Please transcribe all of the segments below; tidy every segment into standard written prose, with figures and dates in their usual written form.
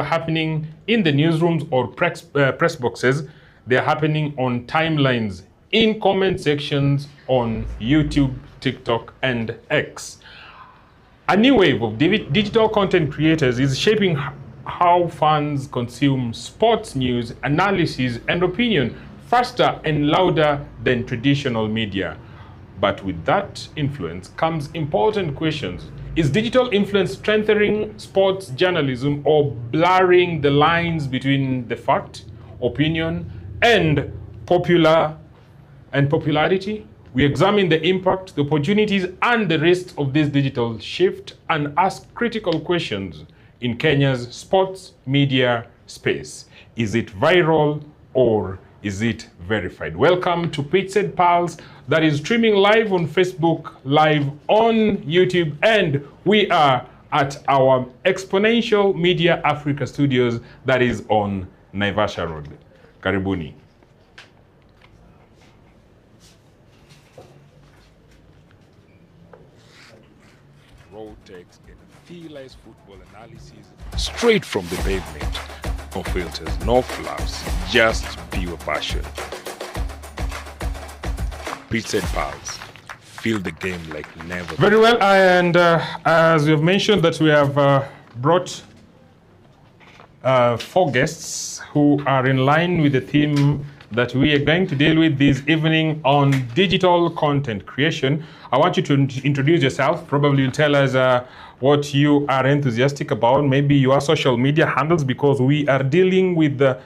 happening in the newsrooms or press boxes. They're happening on timelines, in comment sections on YouTube, TikTok, and X. A new wave of digital content creators is shaping how fans consume sports news, analysis, and opinion faster and louder than traditional media. But with that influence comes important questions. Is digital influence strengthening sports journalism or blurring the lines between the fact, opinion, and popularity? We examine the impact, the opportunities, and the risks of this digital shift and ask critical questions in Kenya's sports media space. Is it viral or is it verified? Welcome to PitchSide Pulse that is streaming live on Facebook, live on YouTube, and we are at our Exponential Media Africa studios that is on Naivasha Road. Karibuni. Raw text and fearless football analysis straight from the pavement. No filters, no fluffs, just pure passion. PitchSide Pulse. Feel the game like never. Very well, and as we have mentioned that we have brought 4 guests who are in line with the theme that we are going to deal with this evening on digital content creation. I want you to introduce yourself. Probably you'll tell us what you are enthusiastic about, maybe your social media handles, because we are dealing with the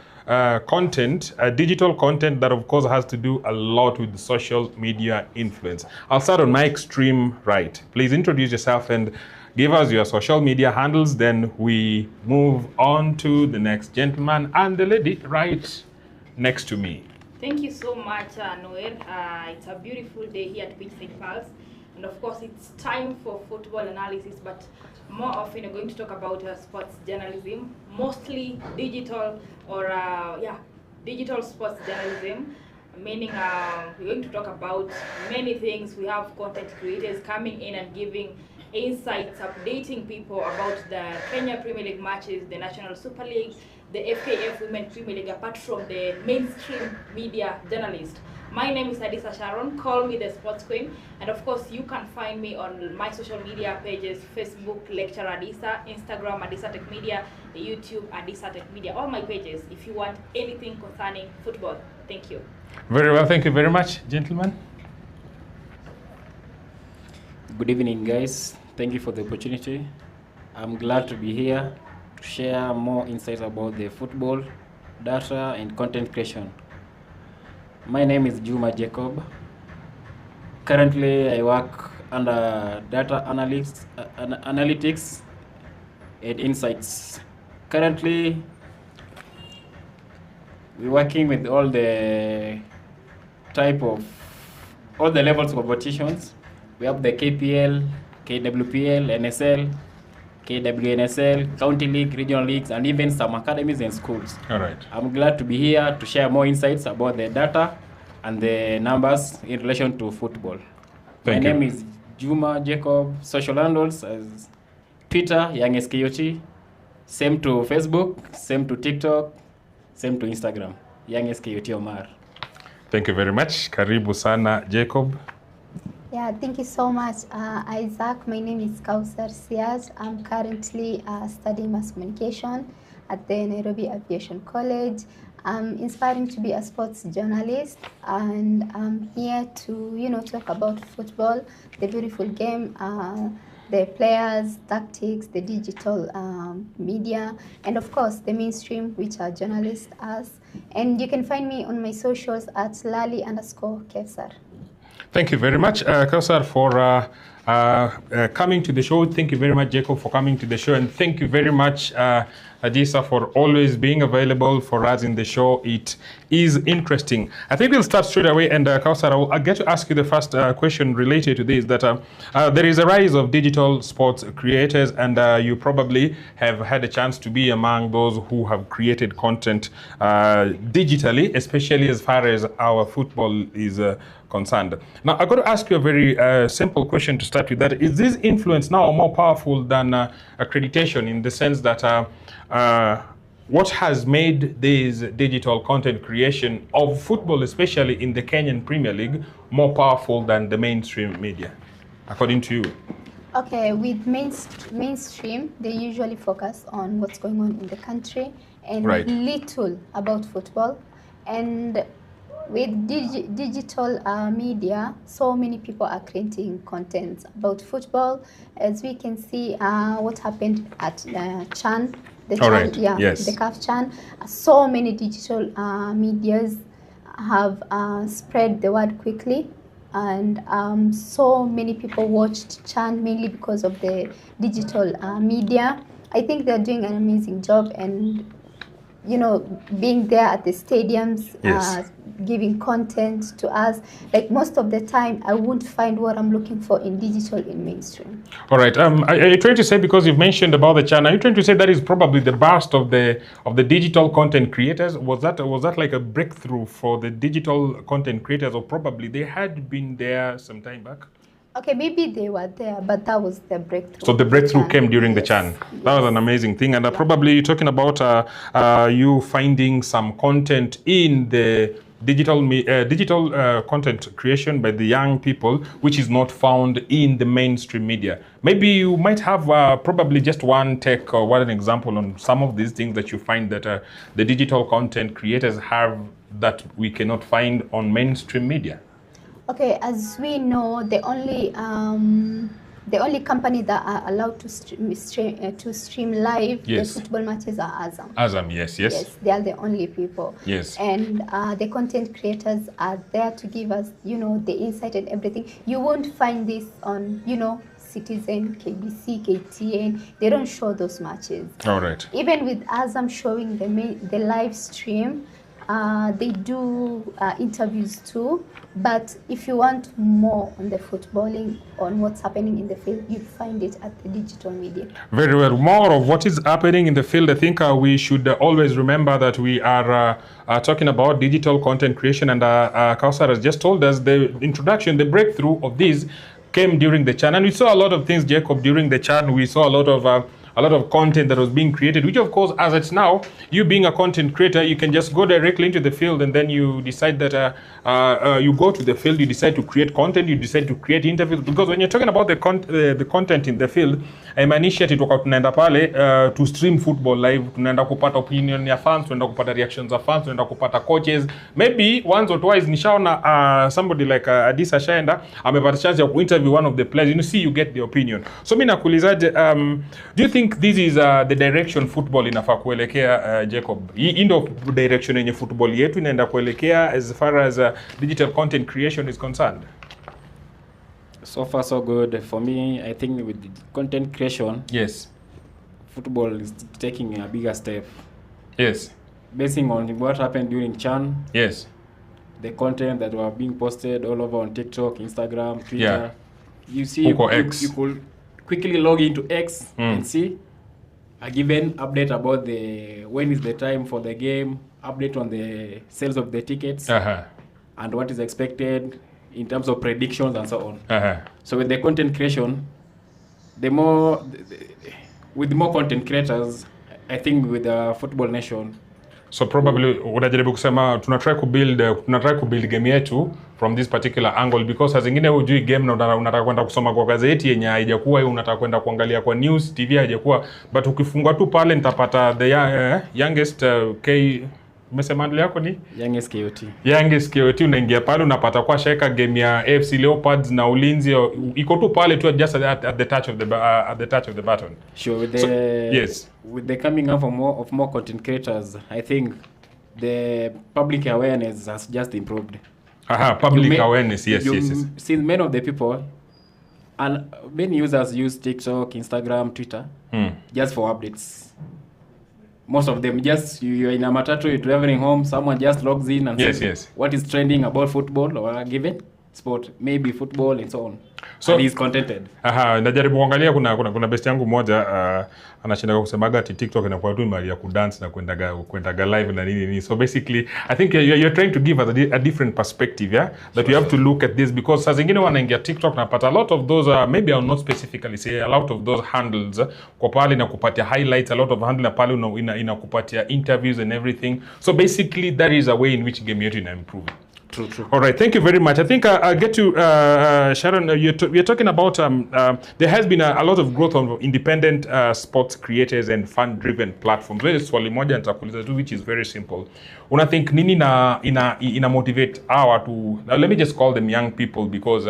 content, digital content that of course has to do a lot with social media influence. I'll start on my extreme right. Please introduce yourself and give us your social media handles, then we move on to the next gentleman and the lady right next to me. Thank you so much, Noel. It's a beautiful day here at PitchSide Pulse. And of course, it's time for football analysis, but more often we're going to talk about sports journalism, mostly digital or digital sports journalism, meaning we're going to talk about many things. We have content creators coming in and giving insights, updating people about the Kenya Premier League matches, the National Super League, the FKF Women Premier League, apart from the mainstream media journalist. My name is Adisa Sharon, call me the Sports Queen, and of course you can find me on my social media pages, Facebook, Lecture Adisa, Instagram, Adisa Tech Media, YouTube, Adisa Tech Media, all my pages if you want anything concerning football. Thank you. Very well, thank you very much, gentlemen. Good evening, guys. Thank you for the opportunity. I'm glad to be here to share more insights about the football, data, and content creation. My name is Juma Jacob. Currently, I work under data analytics and insights. Currently, we're working with all the levels of competitions. We have the KPL, KWPL, NSL, KWNSL, County League, Regional Leagues, and even some academies and schools. All right. I'm glad to be here to share more insights about the data and the numbers in relation to football. Thank you. My name is Juma Jacob. Social handles as Twitter, Young SKOT. Same to Facebook, same to TikTok, same to Instagram. Young SKOT Omar. Thank you very much. Karibu sana, Jacob. Yeah, thank you so much, Isaac. My name is Kausar Siaz. I'm currently studying mass communication at the Nairobi Aviation College. I'm inspiring to be a sports journalist, and I'm here to, talk about football, the beautiful game, the players, tactics, the digital media, and of course the mainstream, which are journalists as. And you can find me on my socials at Lali_Kevsar. Thank you very much, Kausar, for coming to the show. Thank you very much, Jacob, for coming to the show. And thank you very much, Adisa, for always being available for us in the show. It is interesting. I think we'll start straight away. And Kausar, I'll get to ask you the first question related to this, that there is a rise of digital sports creators, and you probably have had a chance to be among those who have created content digitally, especially as far as our football is concerned. Now, I've got to ask you a very simple question to start start with that. Is this influence now more powerful than accreditation, in the sense that what has made this digital content creation of football, especially in the Kenyan Premier League, more powerful than the mainstream media, according to you? Okay, with mainstream, they usually focus on what's going on in the country and Right. little about football. And with digital media, so many people are creating content about football. As we can see, what happened at Chan, the All Chan, right. yeah, Yes. the CAF Chan. So many digital medias have spread the word quickly. And so many people watched Chan mainly because of the digital media. I think they're doing an amazing job, and you know, being there at the stadiums, Yes. giving content to us. Like most of the time, I won't find what I'm looking for in digital in mainstream. All right. Are you trying to say, because you've mentioned about the channel, are you trying to say that is probably the burst of the digital content creators? Was that like a breakthrough for the digital content creators, or probably they had been there some time back? Okay, maybe they were there, but that was the breakthrough. So the breakthrough Chan. came during the Yes, Chan. That was an amazing thing. And Yeah. probably you're talking about you finding some content in the digital content creation by the young people, which is not found in the mainstream media. Maybe you might have probably just one take or one example on some of these things that you find that the digital content creators have that we cannot find on mainstream media. Okay, as we know, the only company that are allowed to stream live Yes. the football matches are Azam. Azam, yes. Yes, they are the only people. Yes. And the content creators are there to give us, you know, the insight and everything. You won't find this on, you know, Citizen, KBC, KTN. They don't show those matches. All right. Even with Azam showing the live stream, they do interviews too. But if you want more on the footballing, on what's happening in the field, you'll find it at the digital media. Very well. More of what is happening in the field. I think we should always remember that we are talking about digital content creation, and Kausar has just told us the introduction, the breakthrough of this came during the Chan. And we saw a lot of things, Jacob, during the Chan. We saw a lot of content that was being created, which of course, as it's now, you being a content creator, you can just go directly into the field, and then you decide that you go to the field, you decide to create content, you decide to create interviews. Because when you're talking about the content in the field, initiative toka tunaenda pale to stream football live, tunaenda kupata opinion ya fans, tunaenda kupata reactions of fans, tunaenda kupata coaches. Maybe once or twice nishaona somebody like Adisa Shaenda amepata chance ya interview one of the players. You see, you get the opinion. So mimi nakuulizaje, do you think this is the direction football inafaa kuelekea, Jacob? Hii ndio direction yenye football yetu inaenda kuelekea as far as digital content creation is concerned? So far, so good. For me, I think with the content creation, Yes. football is taking a bigger step. Yes. Basing on what happened during Chan, Yes. the content that were being posted all over on TikTok, Instagram, Twitter. Yeah. You see, Huko X. you could quickly log into X Mm. and see a given update about when is the time for the game, update on the sales of the tickets, and what is expected in terms of predictions and so on. So with the content creation, with more content creators, I think with the Football Nation. So probably unajaribu kusema tunatry kubuild game yetu from this particular angle, because saa zingine hujui game na unataka kwenda kusoma kwa gazeti yenye haijakuwa, unataka kwenda kuangalia kwa news TV haijakuwa, but ukifungua tu pale nitapata the youngest umesema handle yako ni Youngest KOT. Youngest KOT, unaingia pale unapata kwa sheka game ya AFC Leopards na Ulinzi, iko tu pale tu just at the touch of the button. Sure, with with the coming up of more content creators, I think the public awareness has just improved. Public awareness, yes. Since many of the people, and many users use TikTok, Instagram, Twitter, just for updates. Most of them just, you're in a matatu, you're traveling home, someone just logs in and says what is trending about football or given. sport, maybe football and so on. So and he's contented. Najaribu kuangalia kuna best yangu moja anashinda kusemaga ati TikTok inakuwa tu mahali ya kudance na kwendaga live na nini. So basically I think you're trying to give us a different perspective, yeah, that you have to look at this, because saa zingine wanaingia TikTok na pata a lot of those maybe I'll not specifically say a lot of those handles kwa pale na kupatia highlights, a lot of handle na pale inakupatia interviews and everything. So basically that is a way in which game yetu ina improve. True. All right, thank you very much. I think I'll get to Sharon. We're talking about there has been a lot of growth of independent sports creators and fan-driven platforms. Well, swali moja nitakuuliza tu, which is very simple. Una think nini ina motivate our to, let me just call them young people, because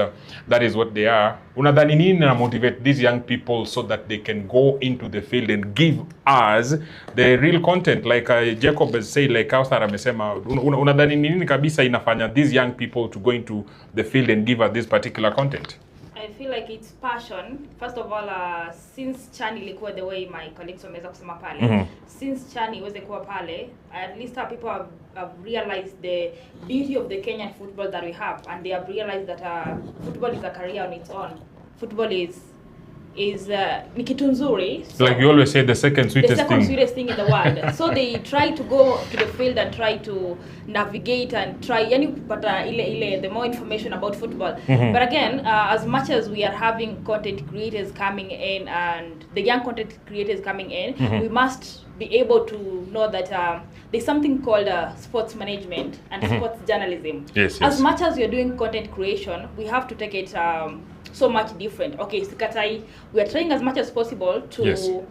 that is what they are. Unadhani nini na motivate these young people so that they can go into the field and give us the real content, like Jacob has said, like Kauthar amesema. Unadhani nini kabisa inafanya these young people to go into the field and give us this particular content? I feel like it's passion. First of all, since Chan ilikuwa the way my colleagues wameweza kusema pale, since Chan iweze kuwa pale, at least our people have realized the beauty of the Kenyan football that we have, and they have realized that football is a career on its own. Football is ni kitu nzuri. So like you always say, the second sweetest thing in the world. So they try to go to the field and try to navigate and try the more information about football. But again, as much as we are having content creators coming in and the young content creators coming in, we must be able to know that there's something called sports management and sports journalism. Yes. As much as you're doing content creation, we have to take it so much different. Okay, Sikatai, we are trying as much as possible to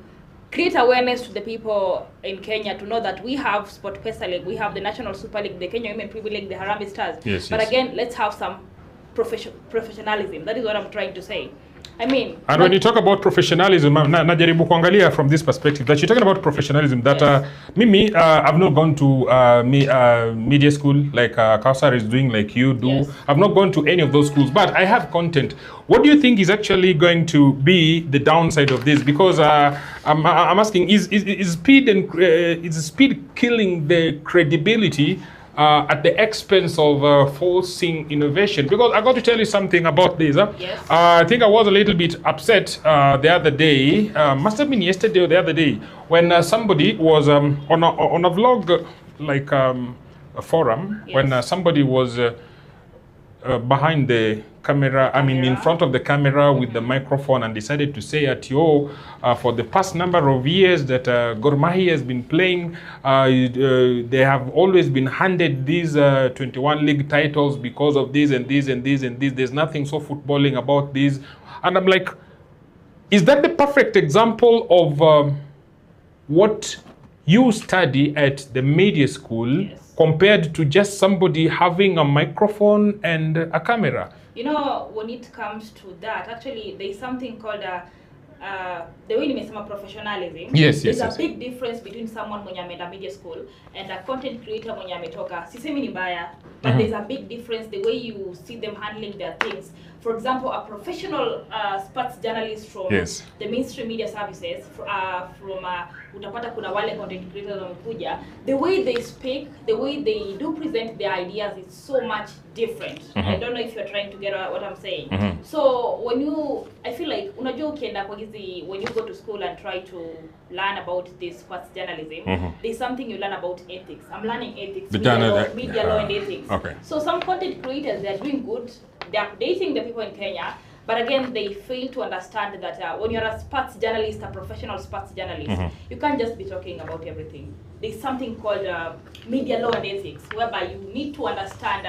create awareness to the people in Kenya to know that we have Sport Pesa League, we have the National Super League, the Kenya Women Premier League, the Harambee Stars. But again, let's have some professionalism. That is what I'm trying to say. I mean, and when you talk about professionalism, najaribu kuangalia from this perspective that you're talking about professionalism. That Mimi, I've not gone to media school like Kausar is doing, like you do. Yes. I've not gone to any of those schools, but I have content. What do you think is actually going to be the downside of this? Because I'm asking, is speed and is speed killing the credibility at the expense of forcing innovation? Because I got to tell you something about this. Yes. I think I was a little bit upset the other day, must have been yesterday or the other day, when somebody was on a vlog, like a forum, when somebody was behind the camera, I mean in front of the camera with the microphone, and decided to say at you, for the past number of years that Gor Mahia has been playing, they have always been handed these 21 league titles because of this and this and this and this. There's nothing so footballing about this. And I'm like, is that the perfect example of what you study at the media school compared to just somebody having a microphone and a camera? You know, when it comes to that, actually, there's something called the way nimesema professionalism. There's a big difference between someone mwenye ameenda media school and a content creator mwenye ametoka. Sisemi ni mbaya, but there's a big difference the way you see them handling their things. For example, a professional sports journalist from the mainstream media services, utapata kuna wale content creators wamekuja, the way they speak, the way they do present their ideas is so much different. I don't know if you're trying to get what I'm saying. So I feel like unajua ukienda kwa hizi, when you go to school and try to learn about this sports journalism, there's something you learn about ethics. I'm learning ethics, media law and ethics. So some content creators, they're doing good, they're updating the people in Kenya, but again, they fail to understand that when you're a sports journalist, a professional sports journalist, you can't just be talking about everything. There's something called media law and ethics, whereby you need to understand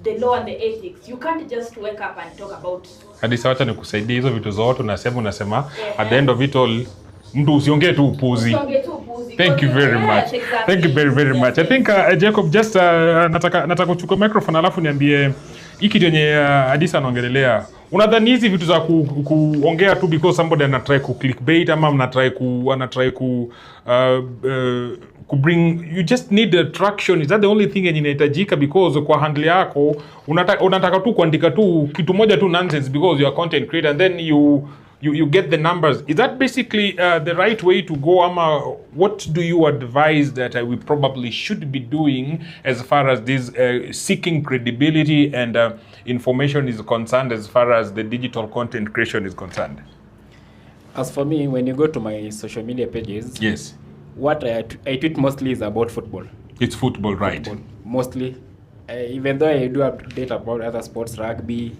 the law and the ethics. You can't just wake up and talk about. Hadi sawa nikusaidia hizo vitu zote unasema at the end of it all mtu usiongee tu upuzi. Thank you very much. Exactly. Thank you very very much. I think Jacob, just nataka kuchukua microphone alafu niambie hiki yenye Adisa anaongelelea. Unadhani hizi vitu za kuongea tu because somebody ana try ku clickbait ama ana try ku bring, you just need a traction? Is that the only thing yenye inahitajika? Because kwa handle yako unataka tu kuandika tu kitu moja tu nonsense because you are content creator, and then you you get the numbers. Is that basically the right way to go, Ama? What do you advise that we probably should be doing as far as this seeking credibility and information is concerned, as far as the digital content creation is concerned? As for me, when you go to my social media pages, yes, what I tweet mostly is about football. It's football, right? Football, mostly. Even though I do update about other sports, rugby,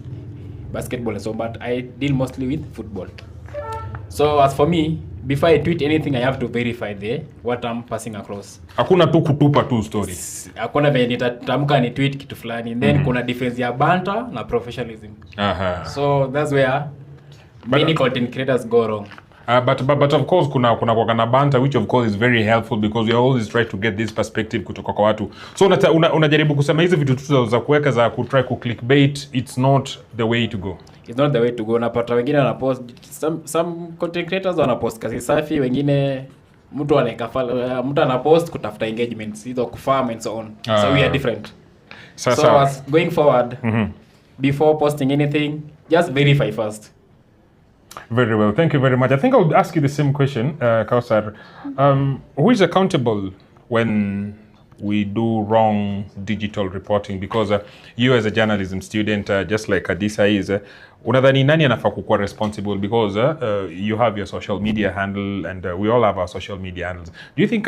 basketball and so on, but I deal mostly with football. So as for me, before I tweet anything, I have to verify what I'm passing across. Hakuna tu kutupa tu story. Hakuna venye nitatamka ni tweet kitu fulani. Then kuna difference ya banter na professionalism. So that's where many content creators go wrong. But of course kuna banter, which of course is very helpful because we always try to get this perspective kutoka kwa watu. So unajaribu kusema hizi vitu tu za kuweka za kutry ku clickbait, it's not the way to go. It's not the way to go. Napata wengine wanapost, some content creators wanapost kazi safi, wengine mtu anapost kutafuta engagements, either kufarm and so on. So we are different. So as going forward, before posting anything, just verify first. Very well. Thank you very much. I think I would ask you the same question, Kausar. Who is accountable when we do wrong digital reporting? Because you as a journalism student, just like Adisa is, unadhani nani anafaa kukuwa responsible? Because you have your social media handle and we all have our social media handles. Do you think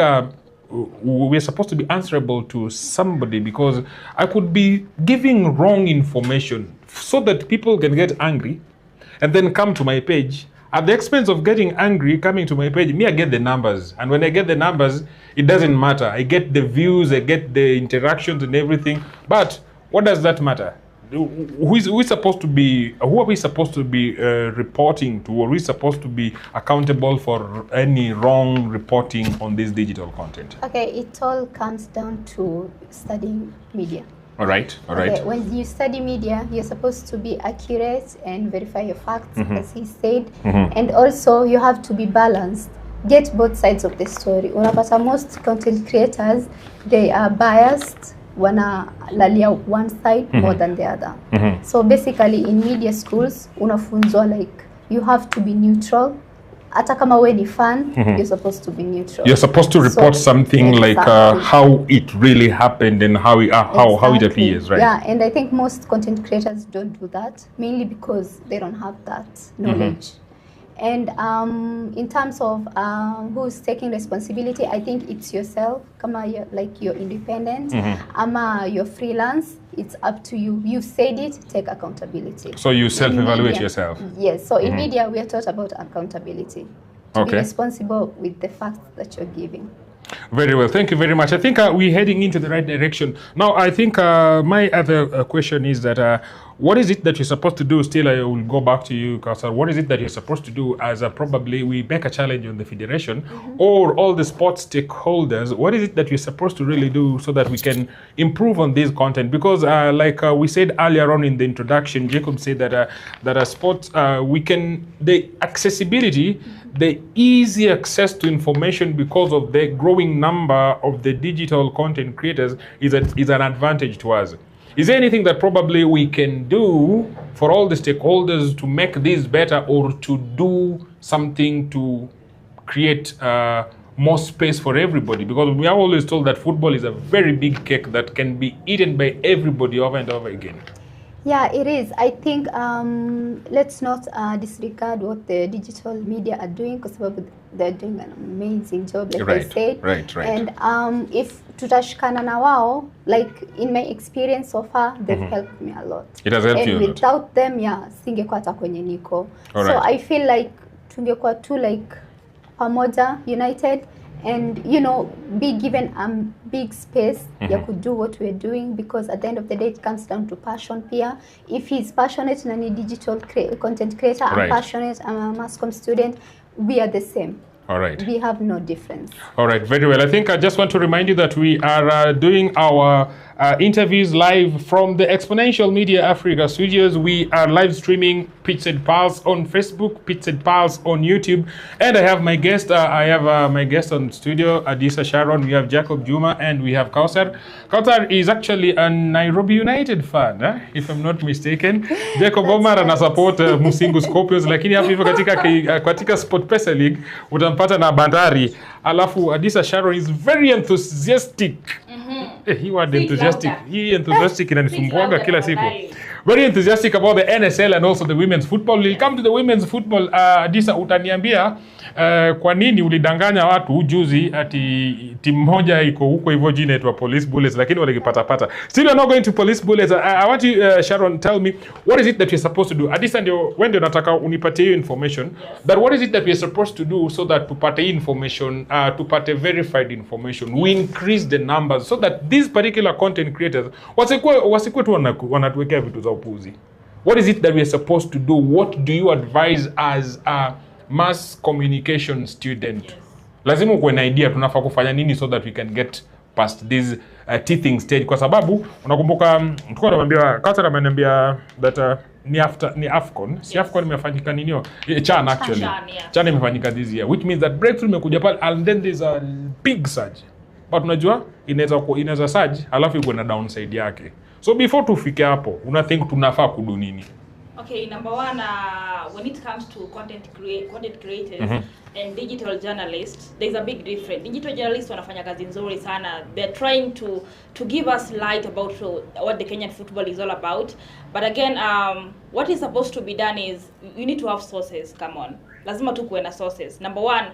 we're supposed to be answerable to somebody? Because I could be giving wrong information so that people can get angry and then come to my page. At the expense of getting angry, coming to my page, I get the numbers. And when I get the numbers, it doesn't matter. I get the views, I get the interactions and everything. But what does that matter? Who are we supposed to be reporting to? Or are we supposed to be accountable for any wrong reporting on this digital content? Okay, it all comes down to studying media. All right. Okay, when you study media, you're supposed to be accurate and verify your facts, as he said. And also, you have to be balanced. Get both sides of the story. Unapata most content creators, they are biased, wanalalia one side more than the other. So basically, in media schools, unafunzwa like you have to be neutral. Hata kama we ni fan, you're supposed to be neutral. You're supposed to report something like how it really happened and how it appears, right? Yeah, and I think most content creators don't do that, mainly because they don't have that knowledge. And in terms of who's taking responsibility, I think it's yourself. Kama you're independent, ama you're freelance. It's up to you. You've said it, take accountability. So you self-evaluate yourself? Yes. So in media, we are taught about accountability. To be responsible with the facts that you're giving. Very well. Thank you very much. I think we're heading into the right direction. Now, I think my other question is that what is it that you're supposed to do? Still, I will go back to you, Kausar. What is it that you're supposed to do as probably we make a challenge on the federation or all the sports stakeholders? What is it that you're supposed to really do so that we can improve on this content? Because like we said earlier on in the introduction, Jacob said that sports, the accessibility, the easy access to information because of the growing number of the digital content creators is an advantage to us. Is there anything that probably we can do for all the stakeholders to make this better or to do something to create more space for everybody? Because we are always told that football is a very big cake that can be eaten by everybody over and over again. Yeah, it is. I think let's not disregard what the digital media are doing, because they're doing an amazing job, like I said. Right. And if tutashikana na wao, like in my experience so far, they've helped me a lot. It has helped you a lot. Without them, singekuwa hata kwenye niko. So I feel like tungekuwa tu like pamoja, united, and be given a big space ya could do what we're doing, because at the end of the day it comes down to passion pia. If he's passionate and a digital content creator, I'm passionate, I'm a mass comm student, we are the same. All right. We have no difference. All right, very well. I think I just want to remind you that we are doing our interviews live from the Exponential Media Africa studios. We are live streaming PitchSide Pulse on Facebook, PitchSide Pulse on YouTube, and I have my guest. My guest on studio, Adisa Sharon. We have Jacob Juma, and we have Kausar. Kausar is actually a Nairobi United fan, if I'm not mistaken. Jacob Omar ana support Musingu Scorpions, lakini hapo hivyo katika SportPesa League utampata na Bandari. Alafu Adisa Sharon is very enthusiastic. He was enthusiastic. He enthusiastic inanisumbua kila siku. Very enthusiastic about the NSL and also the women's football. We'll come to the women's football. Adisa, utaniambia kwa nini ulidanganya watu juzi ati timu moja iko huko hivyo jina inaitwa Police Bullets lakini walikipata. Still you're not going to Police Bullets. I want you Sharon, tell me what is it that you're supposed to do? Adisa ndio wende nataka unipatie information. But what is it that we're supposed to do so that tupate information, tupate verified information, we increase the numbers so that these particular content creators wasikuwe tu wanatuwekea vitu za upuzi. What is it that we're supposed to do? What do you advise as a mass communication student? Yes. Lazima ukuwe na idea tunafaa kufanya nini so that we can get past this teething stage, kwa sababu unakumbuka tulikuwa tunamwambia Kausar ameniambia that ni AFCON. Yes. Si AFCON imefanyika nini? CHAN actually. CHAN imefanyika this year, which means that breakthrough imekuja pale and then there's a big surge. But unajua inaweza surge alafu iko na downside yake. So before tufike hapo, una think tunafaa kudu nini? Okay, number one, when it comes to content creators and digital journalists, there's a big difference. Digital journalists wanafanya kazi nzuri sana. They're trying to give us light about what the Kenyan football is all about. But again, what is supposed to be done is you need to have sources. Come on, lazima tu kuwe na sources. Number one,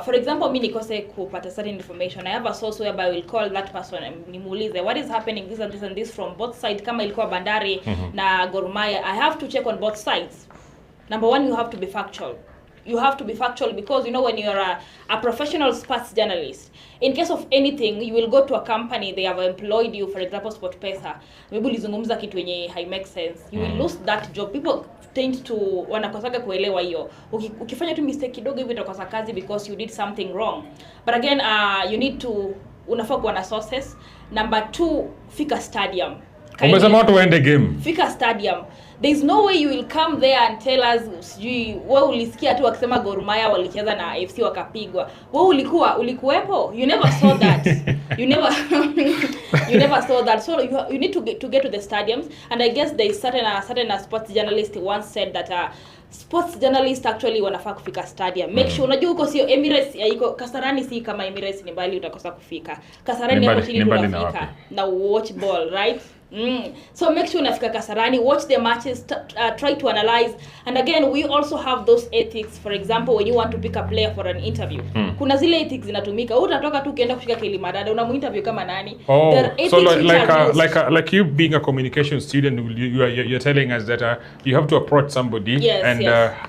for example, mimi nikose kupata certain information, I have a source whereby I will call that person and nimuulize what is happening, this and this and this from both sides. Kama ilikuwa Bandari na Gor Mahia, I have to check on both sides. Number one, you have to be factual. You have to be factual because, you know, when you're a professional sports journalist, in case of anything, you will go to a company, they have employed you, for example, SportPesa. Maybe ulizungumza kitu yenye hai make sense. You will lose that job. People tend to wanakosaga kuelewa hiyo. Ukifanya tu mistake kidogo hivi utakosa kazi because you did something wrong. But again, you need to unafaa kuwa na sources. Number two, fika stadium. Umesema watu waende game. Fika stadium. There's no way you will come there and tell us wewe ulisikia tu wakisema Gor Mahia walicheza na FC wakapigwa. Wewe ulikuwepo? You never saw that. you never saw that. So you need to get to the stadiums, and I guess there is certain sports journalist once said that sports journalists actually wanafaa kufika stadium. Make sure unajua uko sio Emirates, iko Kasarani, si kama Emirates ni mbali utakosa kufika. Kasarani hapo chini tunafika na watch ball, right? So make sure unafika Kasarani, watch the matches, try to analyze. And again, we also have those ethics. For example, when you want to pick a player for an interview, kuna zile ethics zinatumika. Utatoka tu ukienda kushika Kilimadada unamuinterview kama nani? So like you being a communication student, you're telling us that you have to approach somebody,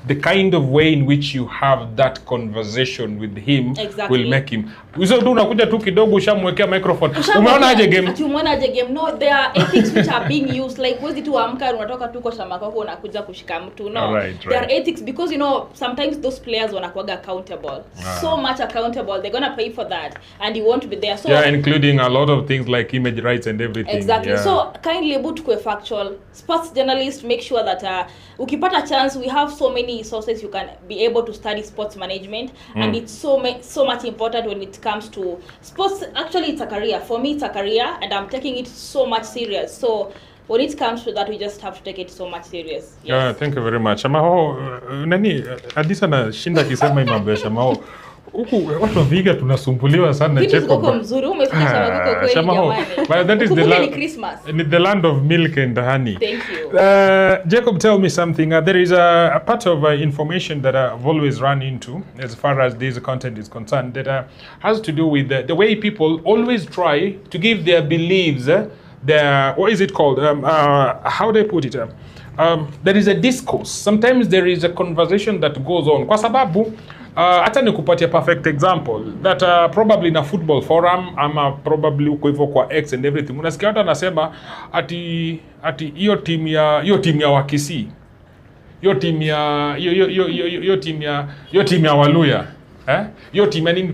the kind of way in which you have that conversation with him will make him. So tu unakuja tu kidogo ushamwekea microphone. Umeona aje game? Umeona aje game? No, there are ethics which are being used, like wezi tu amka unatoka tu kwa shamba kwako unakuja kushika mtu. No, right. There are ethics because, you know, sometimes those players wanakuwa accountable, so much accountable, they're gonna pay for that and you won't be there. So including a lot of things like image rights and everything. Exactly. So kindly able to be factual. Sports journalists, make sure that ukipata chance, we have so many sources you can be able to study sports management, and it's so much important when it comes to sports. Actually, it's a career. For me, it's a career, and I'm taking it so much serious. So when it comes to that, we just have to take it so much serious. Yes. Yeah, thank you very much. Amaho, nani Adisa na shinda kisema imambesha Amaho. Huku watu wa Vihiga tunasumbuliwa sana Jacob. Vitu kuko mzuri, umefika shamba kuko kweli jamani. But that is the land of milk and honey. Thank you. Jacob, tell me something. There is a part of information that I've always run into as far as this content is concerned that has to do with the way people always try to give their beliefs, what is it called? How do I put it? There is a discourse. Sometimes there is a conversation that goes on. Kwa sababu hata nikupatia perfect example that probably na football forum ama probably uko hivyo kwa X and everything, unasikia watu anasema ati hiyo team ya Wakisii, hiyo team ya Waluya, hiyo team ya nini.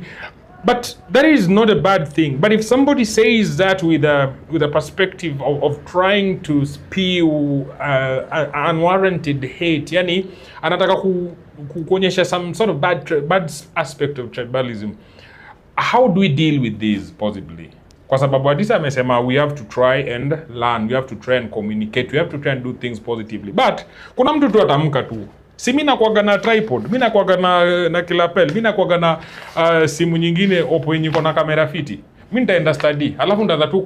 But that is not a bad thing. But if somebody says that with a perspective of trying to spew unwarranted hate, yani anataka kuonyesha some sort of bad aspect of tribalism, how do we deal with this possibly? Kwa sababu Adisa amesema we have to try and learn, we have to try and communicate, we have to try and do things positively. But kuna mtu tu atamka tu. Si mimi nakuaga na tripod, mimi nakuaga na kilapel, mimi nakuaga na simu nyingine Oppo yenye iko na kamera fiti. Mimi nitaenda study.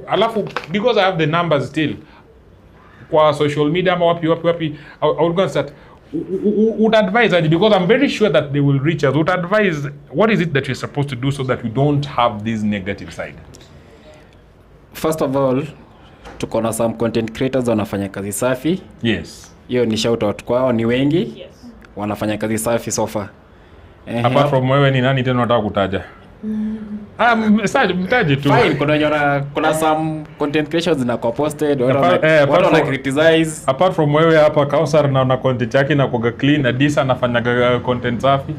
Alafu because I have the numbers still kwa social media ama wapi I will go and start. Would advise, because I'm very sure that they will reach us. Would advise, what is it that you're supposed to do so that we don't have this negative side? First of all, tuko na some content creators wanafanya kazi safi. Yes. Hiyo ni shout out kwao, ni wengi. Yes. Wanafanya kazi safi so far. Apart from wewe ni nani tena unataka kutaja? Mtaje tu. Fine, kuna some content creations zinakuwa posted, watu wana criticize. Apart from wewe hapa Kausar na una content yake na kuga clean, Adisa anafanya content safi.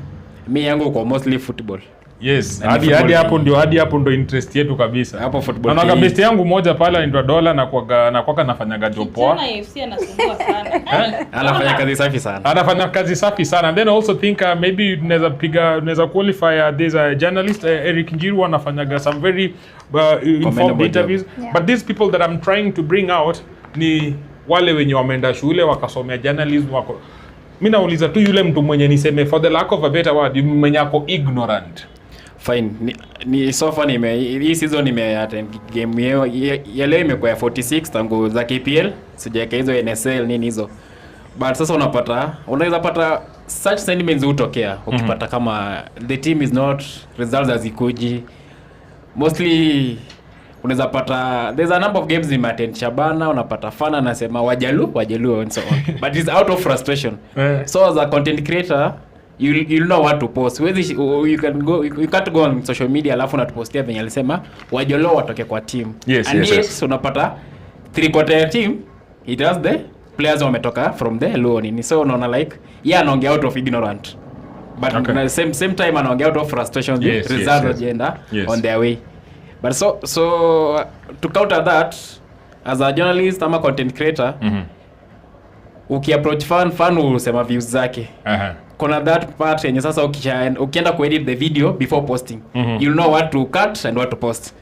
Mimi yangu kwa mostly football. Yes, hadi hapo ndo interest yetu kabisa. Hapo football. Na best yangu moja pale anaitwa Dola na kwaka nafanyaga job poa. Tena AFC anasumbua sana. Anafanya kazi safi sana. Anafanya kazi safi sana. And then I also think maybe tunaweza qualify this journalist Eric Njiru anafanyaga some very informed interviews. Yeah. But these people that I'm trying to bring out ni wale wenye wameenda shule wakasomea journalism wako. Mimi nauliza tu yule mtu mwenye niseme for the lack of a better word mwenye ako ignorant. Fine. Ni so far hii season nimeattend game ya leo imekuwa ya 46 tangu za KPL, sijaeka hizo NSL nini hizo. But sasa unaweza pata such sentiments hutokea ukipata kama the team is not results as ikuji. Mostly unaweza pata there's a number of games in attend Shabana, unapata fana anasema wajalu and so on. But it's out of frustration. So as a content creator you'll know what to post. You can't go on social media alafu unatupostia venye alisema wajolo watoke kwa team. Yes, and yes. Unapata 3/4 team it has the players wametoka from the low nini. So unaona like anaongea out of ignorant. But okay. same time anaongea out of frustration. Yes, results yes. agenda on their way. But so to counter that as a journalist ama content creator, ukiapproach fan usema views zake. Kuna that part yenye sasa ukienda kuedit the video before posting, you'll know what to cut and what to post.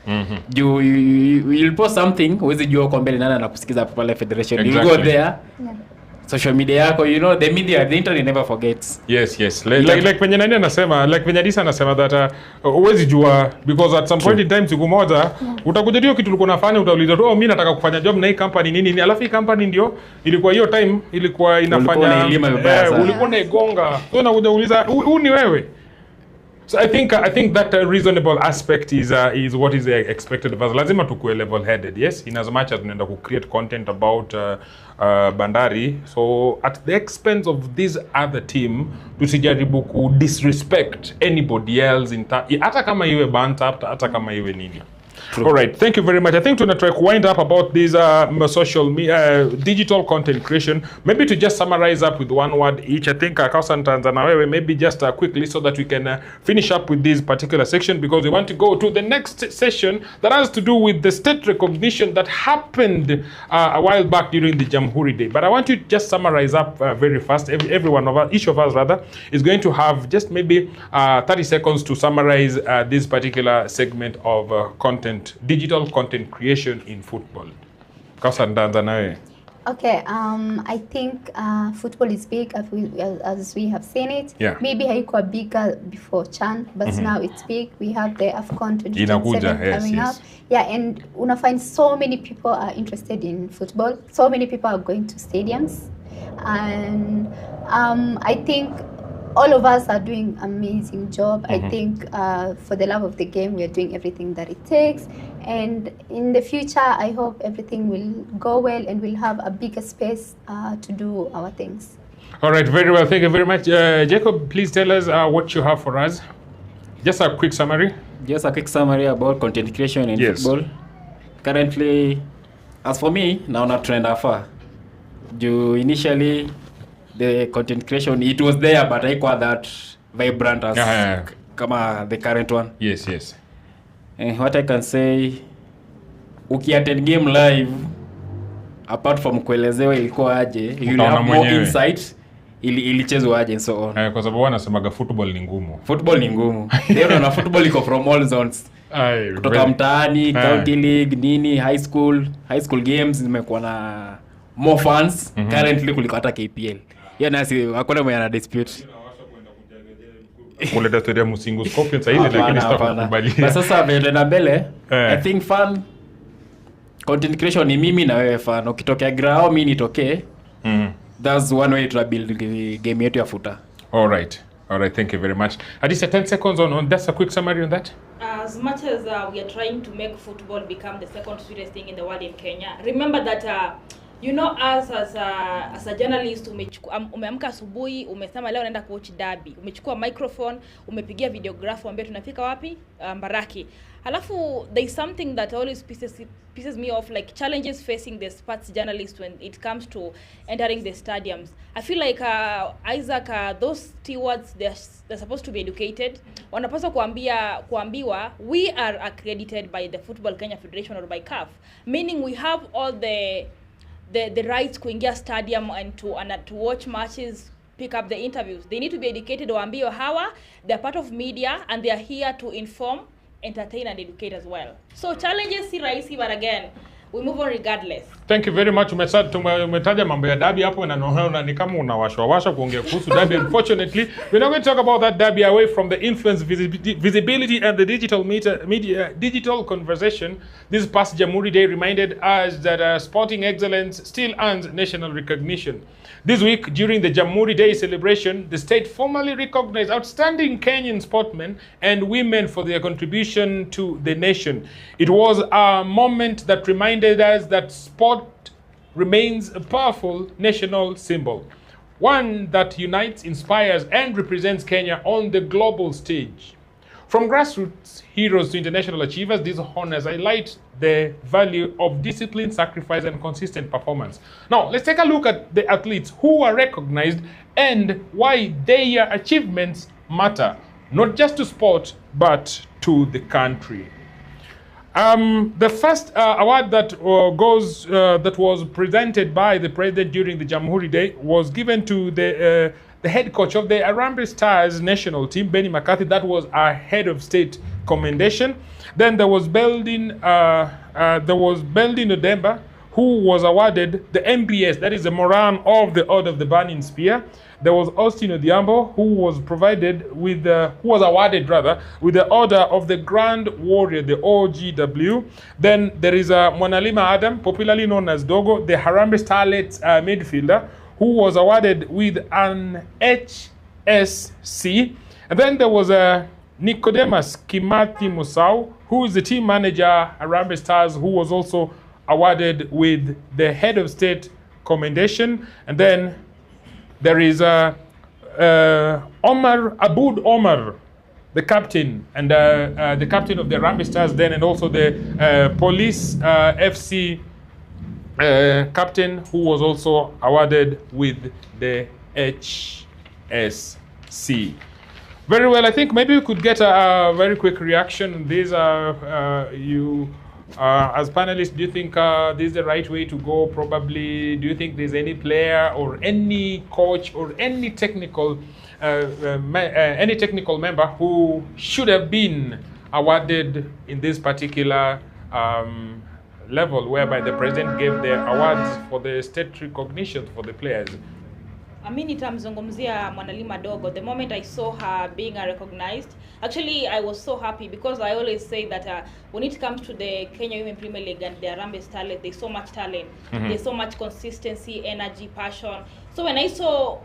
You'll post something uwezi jua kwa mbele nani anakusikiza pale federation. Exactly. You go there. Yeah. Social media yako, the media, the internet never forgets. Yes. Like when nani anasema, like when Adisa anasema that uwezi jua because at some point in time siku moja utakuja hiyo kitu ulikuwa unafanya utauliza tu mimi nataka kufanya job na hii company nini alafu hii company ndio ilikuwa hiyo time ilikuwa inafanya ulikuwa unaigonga. So unakuja kuuliza huu ni wewe. So I think that reasonable aspect is what is expected of us. Lazima tukue level headed, yes, in as much as tunaenda ku create content about Bandari. So at the expense of this other team, tusijaribu ku disrespect anybody else hata kama iwe banta hata kama iwe nini. True. All right, thank you very much. I think to try to wind up about this social media, digital content creation. Maybe to just summarize up with one word each. I think Kausan Tanzanawewe, maybe just quickly so that we can finish up with this particular section because we want to go to the next session that has to do with the state recognition that happened a while back during the Jamhuri Day. But I want you to just summarize up very fast. Every one of us, each of us rather, is going to have just maybe 30 seconds to summarize this particular segment of digital content creation in football. Okay, I think football is big as we have seen it. Yeah. Maybe haikuwa bigger before Chan, but now it's big. We have the AFCON 2027 coming up. Yeah, and una find so many people are interested in football. So many people are going to stadiums. And I think all of us are doing amazing job. I think for the love of the game, we are doing everything that it takes. And in the future, I hope everything will go well and we'll have a bigger space to do our things. All right, very well. Thank you very much. Jacob, please tell us what you have for us. Just a quick summary. Just a quick summary about content creation in football. Currently, as for me, now not trend afar. Initially, the content creation, it was there, but haikuwa that vibrant as kama the current one. Yes. What I can say, ukiattend game live, apart from kuelezewa ilikuwa aje, you have more insight ilichezwa aje and so on. Kwa sababu wanasemaga football ni ngumu. Football ni ngumu. Leo na football iko from all zones. Kutoka mtaani, county league, nini, high school games zimekuwa na more fans currently kuliko hata KPL. Hiyo nasi hakuna mwenye ana dispute. Kuleta story ya Musingu Scorpions hizi lakini sitakubali. Na sasa vile na mbele, I think fan content creation ni mimi na wewe fan. Ukitokea grao mimi nitokee. That's one way to build game yetu ya futa. All right, thank you very much. Adisa, 10 seconds on that's a quick summary on that. As much as we are trying to make football become the second sweetest thing in the world in Kenya, remember that you know, us as a journalist, umeamka asubuhi, umesema leo naenda kuwatch derby, umechukua microphone, umepigia videographer, ambaye tunafika wapi? Mbaraki. Halafu there is something that always pisses me off, like challenges facing the sports journalists when it comes to entering the stadiums. I feel like Isaac, those stewards, they're supposed to be educated. Wanapaswa kuambiwa we are accredited by the Football Kenya Federation or by CAF, meaning we have all the rights kuingia stadium and to watch matches, pick up the interviews. They need to be educated. Waambiwe hawa, they're part of media and they are here to inform, entertain and educate as well. So challenges si rahisi, but again, we move on regardless. Thank you very much. Umetaja mambo ya derby hapo na naona ni kama unawashwa kuongea kuhusu derby. Unfortunately, we're not going to talk about that derby away from the influence, visibility and the digital conversation. This past Jamhuri Day reminded us that sporting excellence still earns national recognition. This week, during the Jamhuri Day celebration, the state formally recognized outstanding Kenyan sportmen and women for their contribution to the nation. It was a moment that reminded us that sport remains a powerful national symbol, one that unites, inspires, and represents Kenya on the global stage. From grassroots heroes to international achievers, these honors highlight the value of discipline, sacrifice, and consistent performance. Now, let's take a look at the athletes who are recognized and why their achievements matter, not just to sport, but to the country. The first award that was presented by the president during the Jamhuri Day was given to the head coach of the Harambee Stars national team, Benny McCarthy. That was a head of state commendation. Then there was Beldin Odemba, who was awarded the MBS, that is the Moran of the Order of the Burning Spear. There was Austin Odhiambo, who was awarded with the Order of the Grand Warrior, the OGW. Then there is Mwanalima Adam, popularly known as Dogo, the Harambee Starlets midfielder, who was awarded with an HSC. And then there was Nicodemus Kimathi Musau, who is the team manager Harambee Stars, who was also awarded with the head of state commendation. And then there is Omar Aboud Omar, the captain, and the captain of the Harambee Stars then, and also the Police FC captain, who was also awarded with the HSC. Very well. I think maybe we could get a very quick reaction. These are as panelists, do you think this is the right way to go? Probably. Do you think there's any player or any coach or any technical member who should have been awarded in this particular level, whereby the president gave the awards for the state recognition for the players? Mimi nitamzungumzia Mwanalima Dogo. The moment I saw her being recognized, actually I was so happy, because I always say that when it comes to the Kenya Women Premier League and the Harambee Starlet, there's so much talent, there's so much consistency, energy, passion. So when I saw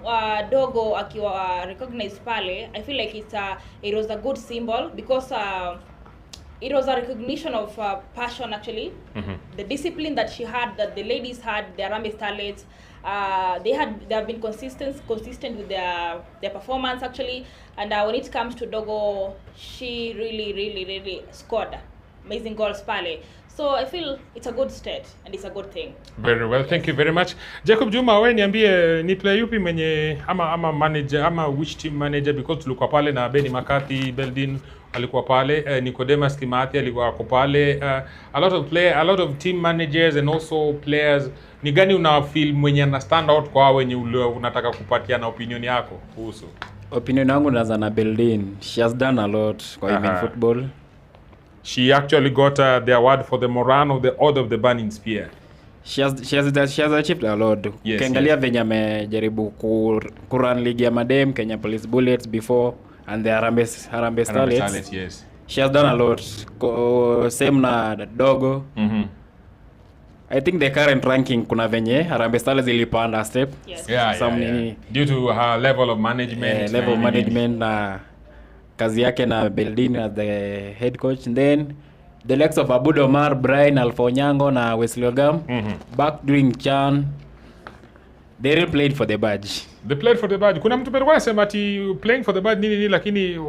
Dogo akiwa recognized pale, I feel like it was a good symbol, because it was a recognition of passion actually. The discipline that she had, that the ladies had, the Harambee Starlets, they have been consistent with their performance actually. And when it comes to Dogo, she really scored. amazing goals pale. So I feel it's a good state and it's a good thing. Very well, thank you very much. Jacob Juma, wewe niambie ni player yupi mwenye ama manager ama which team manager, because tulikuwa pale na Benny McCarthy, Beldin alikuwa pale, Nicodemus Kimathi alikuwa pale, a lot of team managers and also players. Ni gani una feel mwenye ana stand out kwa wenye unataka kupatia na opinion yako kuhusu? Opinion yangu naanza na Beldin. She has done a lot kwa women football. She actually got the award for the Moran of the Order of the Burning Spear. She has achieved a lot. Yes, Ukiangalia venye amejaribu kurun league ya madem, Kenya Police Bullets before, and the Harambee Starlets. Yes. She has done a lot. Same na Dogo. I think the current ranking kuna venye Harambee Starlets ilipanda step. Yes. Yeah. Due to her level of management. Level of management na kazi yake na Beldin as the head coach. And then the likes of Abud Omar, Brian Alfonyango na Wesley Ogam, back during Chan, they really played for the badge. They played for the badge. Kuna mtu alikuwa anasema ati playing for the badge nini lakini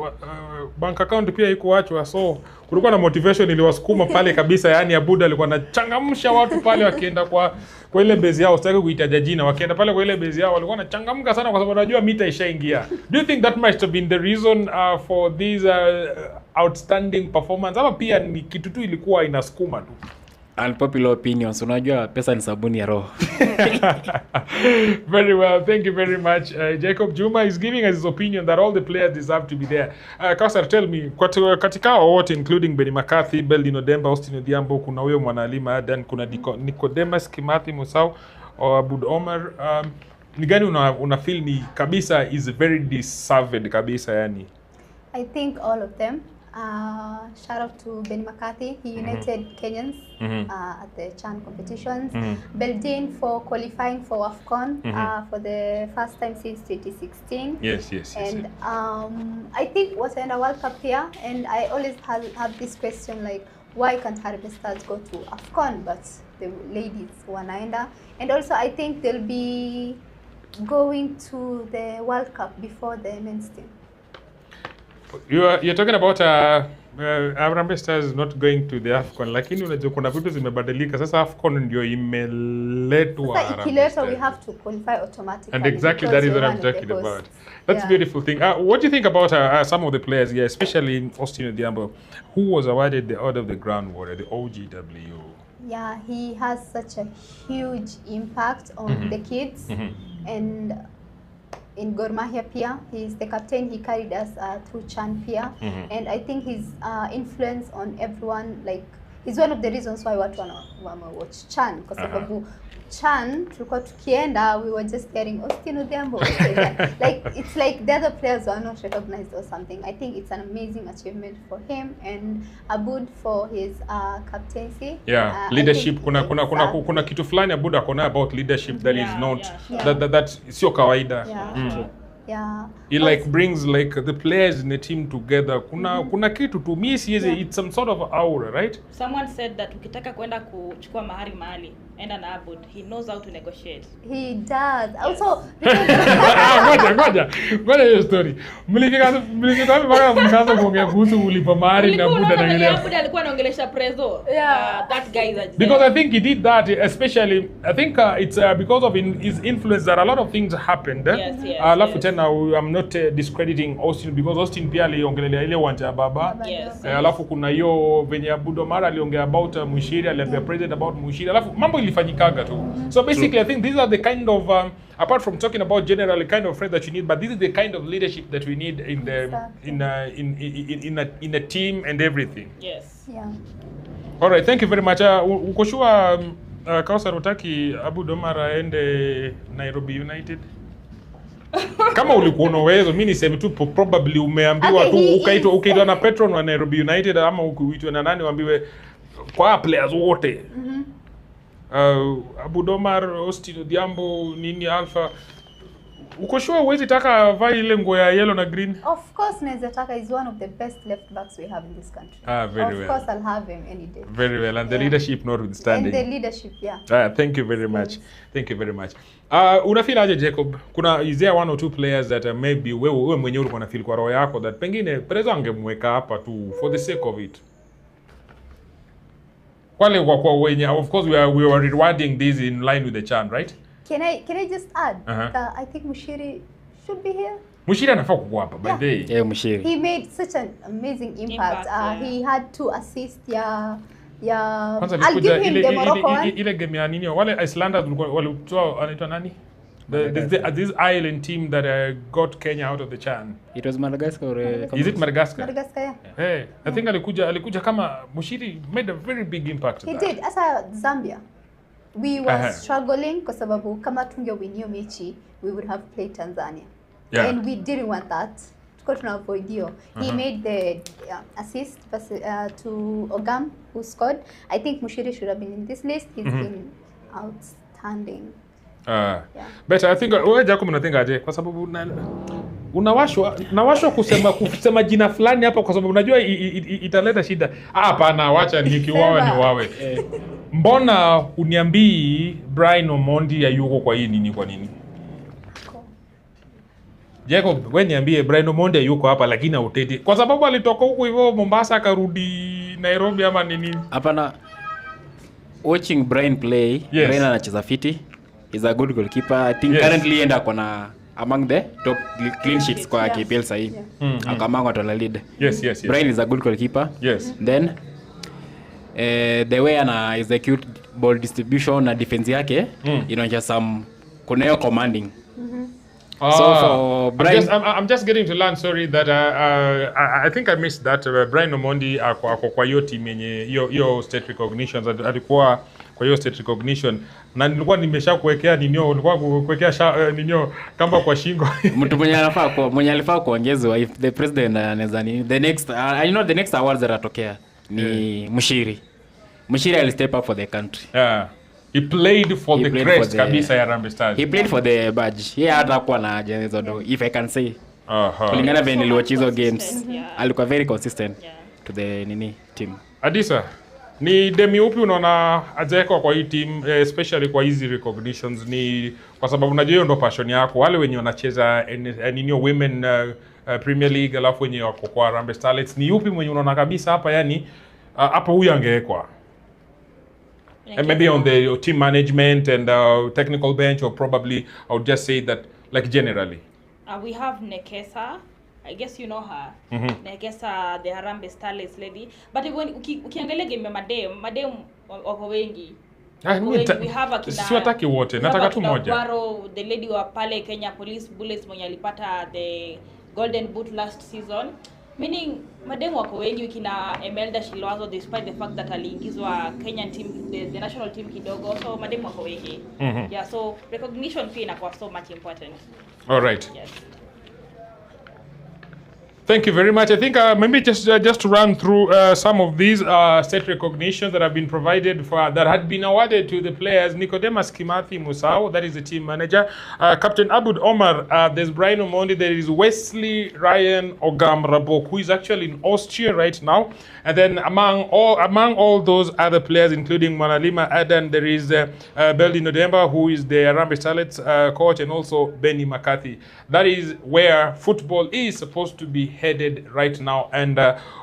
bank account pia iko achwa, so kulikuwa na motivation iliwasukuma pale kabisa. Yani Abud alikuwa anachangamsha watu pale wakienda kwa ile base yao, sitaki kuitaja jina, wakienda pale kwa ile base yao walikuwa wanachangamka sana kwa sababu wanajua mita ishaingia. Do you think that must have been the reason for this outstanding performance, ama pia ni kitu tu ilikuwa inasukuma tu? Unpopular opinions, unajua pesa ni sabuni ya roho. Very well, thank you very much. Jacob Juma is giving us his opinion that all the players deserve to be there. Kausar, tell me, katika wote including Benny McCarthy, Beldin Odemba, Austin Odhiambo, kuna huyo Mwanalima Adan, kuna Nicodemus Kimathi Musau or Abud Omar, ni gani una feel ni kabisa is very deserved kabisa yani? I think all of them. Shout out to Benny McCarthy. He united Kenyans at the Chan competitions. Beldin for qualifying for AFCON for the first time since 2016. Yes. And I think was in a World Cup here, and I always have this question like, why can't Harambee Stars go to AFCON but the ladies wanaenda? And also I think they'll be going to the World Cup before the men's team. You're talking about Harambee Stars not going to the AFCON, lakini unajua kuna vitu zimebadilika sasa. AFCON ndio imeletwa Harambee Stars. We have to qualify automatically. And exactly that is what I'm talking about. That's a beautiful thing. What do you think about some of the players here, especially Austin Odhiambo, who was awarded the Order of the Grand Warrior, the OGW? Yeah, he has such a huge impact on the kids, and in Gor Mahia Pia, he's the captain. He carried us through Chan Pia, and I think his influence on everyone, like, is one of the reasons why watu wana watch Chan, kwa sababu Chan tulikuwa tukienda, we were just hearing Austin Odhiambo. Like, it's like the other players were not recognized or something. I think it's an amazing achievement for him, and Abud for his captaincy. Leadership. Kuna kitu fulani Abud akona about leadership that is not that sio kawaida. He like brings like the players in the team together. Kuna kitu to me it's some sort of aura, right? Someone said that ukitaka kwenda kuchukua mahali enda na Abud. He knows how to negotiate. He does. Yes. Also, ngoja hiyo story. Mlifika mpaka mkaanza kuongea kuhusu ulipa mahari na Abud anaongelea. Abud alikuwa anaongelesha Prezo. That guy is because I think he did that, especially I think it's because of his influence that a lot of things happened. Alafu tena I'm not discrediting Austin, because Austin pia aliongelea ile uwanja ya baba. Alafu kuna hiyo venye Abud Omar aliongea about Mushiri, aliambia president about Mushiri. Alafu mambo ilifanyikaga tu. So basically I think these are the kind of apart from talking about generally kind of friends that you need, but this is the kind of leadership that we need in the in a team and everything. Yes. All right, thank you very much. Uko sure Kausar utaki Abud Omar aende Nairobi United? Kama ulikuwa unawezo, mimi niseme tu probably umeambiwa tu ukaitwa na patron wa Nairobi United, ama ukuitwa na nani waambiwe kwa players wote. Abud Omar, Austin Odhiambo, nini Alpha. Uko sure uwezi taka vai ile nguo ya yellow na green? Of course naweza taka. Is one of the best left backs we have in this country. Very well. Of course I'll have him any day. Very well, and the leadership notwithstanding. And the leadership, thank you very much. Thank you very much. Unafeel aje Jacob? Is there one or two players that maybe wewe mwenyewe ulikuwa unafeel kwa roho yako that pengine Prezo angemweka hapa tu for the sake of it? wale kwa wenye, of course we were rewarding these in line with the chan, right? Can I just add Uh-huh. that I think Mushiri should be here? Mushiri anafaa kuwa hapa by the way. Yeah, Mushiri. He made such an amazing impact. He had 2 assists. Kwanza I'll give him the Morocco one. ile game ya nini wale Icelanders walitoa anaitwa nani? This island team that got Kenya out of the chan. It was Madagascar or Is it Madagascar? Madagascar, yeah. Hey, I think alikuja kama Mushiri made a very big impact. He did. Asa Zambia, we were Uh-huh. struggling kwa sababu kama tungewin hiyo mechi, we would have played Tanzania. Yeah. And we didn't want that. Tuko tunaavoid hiyo. He made the assist to Ogam, who scored. I think Mushiri should have been in this list. He's been outstanding. But I think wewe Jacob unathink aje kwa sababu unawashwa kusema jina fulani hapa kwa sababu unajua italeta shida. Hapana, wacha nikiwawe ni wawe. Mbona uniambii Brian Omondi hayuko kwa hii nini kwa nini? Jacob, wewe niambie Brian Omondi hayuko hapa lakini hauteti. Kwa sababu alitoka huko hivyo Mombasa akarudi Nairobi ama nini? Hapana. Watching Brian play, Yes. Brian anacheza fiti. He's a good goalkeeper. I think currently enda kona among the top clean sheets kwa KPL sahi. Akamanga watu la lead. Yes. Brian is a good goalkeeper. Yes. Then the way ana execute ball distribution na defense yake inaonyesha some kunayo commanding. So for Brian, I'm just getting to learn, sorry, that I think I missed that. Brian Omondi kwa hiyo team yenye hiyo state recognitions alikuwa kwa hiyo state recognition na nilikuwa nimeshakuwekea nilikuwa kuwekea kamba kwa shingo. mtu mwenye alifaa kuongezwa if the president anaweza ni the next the next awards that atokea ni Mushiri will step up for the country. Yeah. He played for the crest kabisa ya Harambee Stars. He played for the badge. Yeye hata kwa na jezo do if I can say. Kulingana vile niliwatch hizo games. Alikuwa very consistent to the team. Adisa, ni demi upi unaona ajeko kwa hii team, especially kwa hizi recognitions, ni kwa sababu unajua hiyo ndo passion yako, wale wenye wanacheza women Premier League alafu wenye wako kwa Harambee Starlets, ni upi mwenye unaona kabisa hapa yani hapa huyu angewekwa? And maybe on the team management and technical bench, or probably I would just say that like generally. We have Nekesa. I guess you know her. Nekesa, the Harambee Starlets lady. But when ukiangalia game ya madem wako wengi. We have akina siwataki wote, nataka tu moja. Waro, the lady wa pale Kenya Police Bullets mwenye alipata the Golden Boot last season. Meaning mademu wako wengi kina Emelda Shilwazo, despite the fact that aliingizwa Kenyan team, the national team kidogo, so mademu wako wengi. Yeah, so recognition pia inakuwa so much important. All right. Yes. Thank you very much. I think maybe just to run through some of these state recognitions that have been provided that had been awarded to the players. Nicodemus Kimathi Musau, that is the team manager. Captain Abud Omar, there's Brian Omondi, there is Wesley Ryan Ogam Rabok, who is actually in Austria right now. And then among all those other players, including Manalima Adan, there is Beldi Nodemba, who is the Harambee Starlets coach, and also Benny McCarthy. That is where football is supposed to be headed right now, and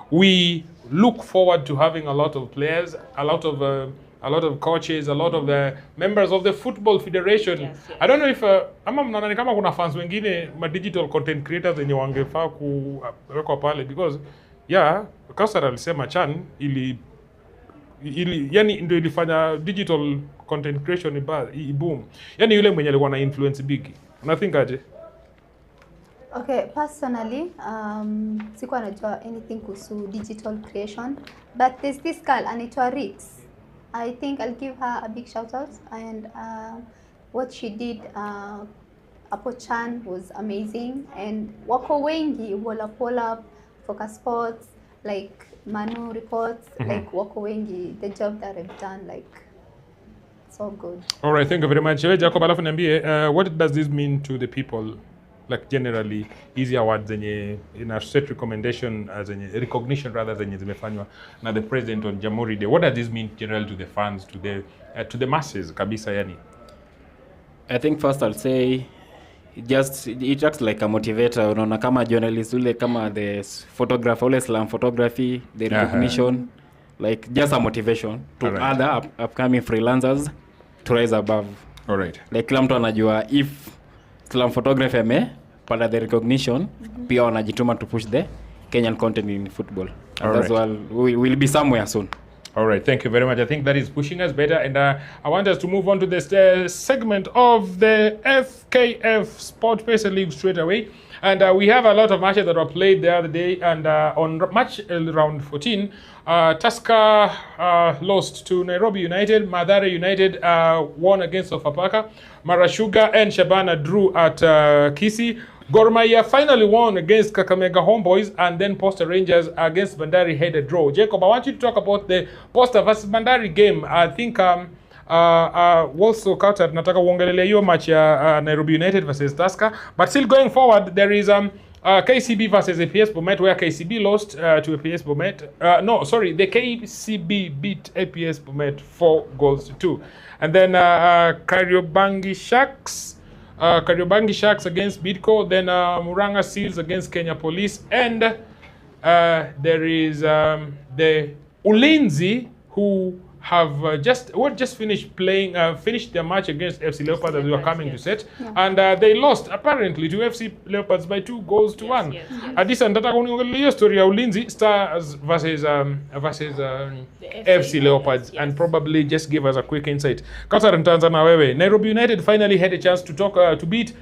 we look forward to having a lot of players, a lot of coaches, a lot of the members of the Football Federation. Yes. I don't know if ama mnaona kama kuna fans wengine ma digital content creators wenye wangefaa kuwekwa pale, because Kausar alisema Chan ili yani ndio ilifanya digital content creation boom. Yani yule mwenye alikuwa na influence big. Unathink aje? Okay, personally, sikuwa najua anything kuhusu digital creation, but there's this girl anaitwa Rix. I think I'll give her a big shout out, and what she did Apo Chan was amazing, and wako wengi Walla Up, Focus Sports, like Manu Reports, like wako wengi, the job that I've done, like so good. All right, thank you very much. Jacob, alafu niambie, what does this mean to the people? Like generally, easy awards zenye in a set recommendation as recognition rather zenye zimefanywa na the president on Jamhuri Day. What does this mean generally to the fans, to the masses kabisa yani? I think first I'll say it acts like a motivator. Unaona kama journalist ule kama the photographer ule slam photography, the recognition like just a motivation to Alright. other upcoming freelancers to rise above. All right. Like kila mtu anajua if slam photography pata the recognition, pia wanajituma to push the Kenyan content in football. And that's why we'll be somewhere soon. All right, thank you very much. I think that is pushing us better. And I want us to move on to this segment of the FKF Sport Pacer League straight away. And we have a lot of matches that were played the other day. And on match round 14, Tusker lost to Nairobi United. Mathare United won against Sofapaka. Marashuga and Shabana drew at Kisii. Gor Mahia finally won against Kakamega Homeboys, and then Posta Rangers against Bandari had a draw. Jacob, I want you to talk about the Posta versus Bandari game. I think also Kauta nataka uongelele hiyo match ya Nairobi United versus Tusker. But still going forward, there is KCB versus APS Bomet, where KCB lost to APS Bomet. The KCB beat APS Bomet 4-2. And then Kariobangi Sharks against Bidco, then Muranga Seals against Kenya Police, and there is the Ulinzi, who have just finished their match against FC Leopards that we were coming to set, and they lost apparently to FC Leopards by 2-1. Adisa nataka kuniongelea hiyo story ya Ulinzi Stars versus FC Leopards, and probably just give us a quick insight. Kautar nitaanza na wewe. Nairobi United finally had a chance to beat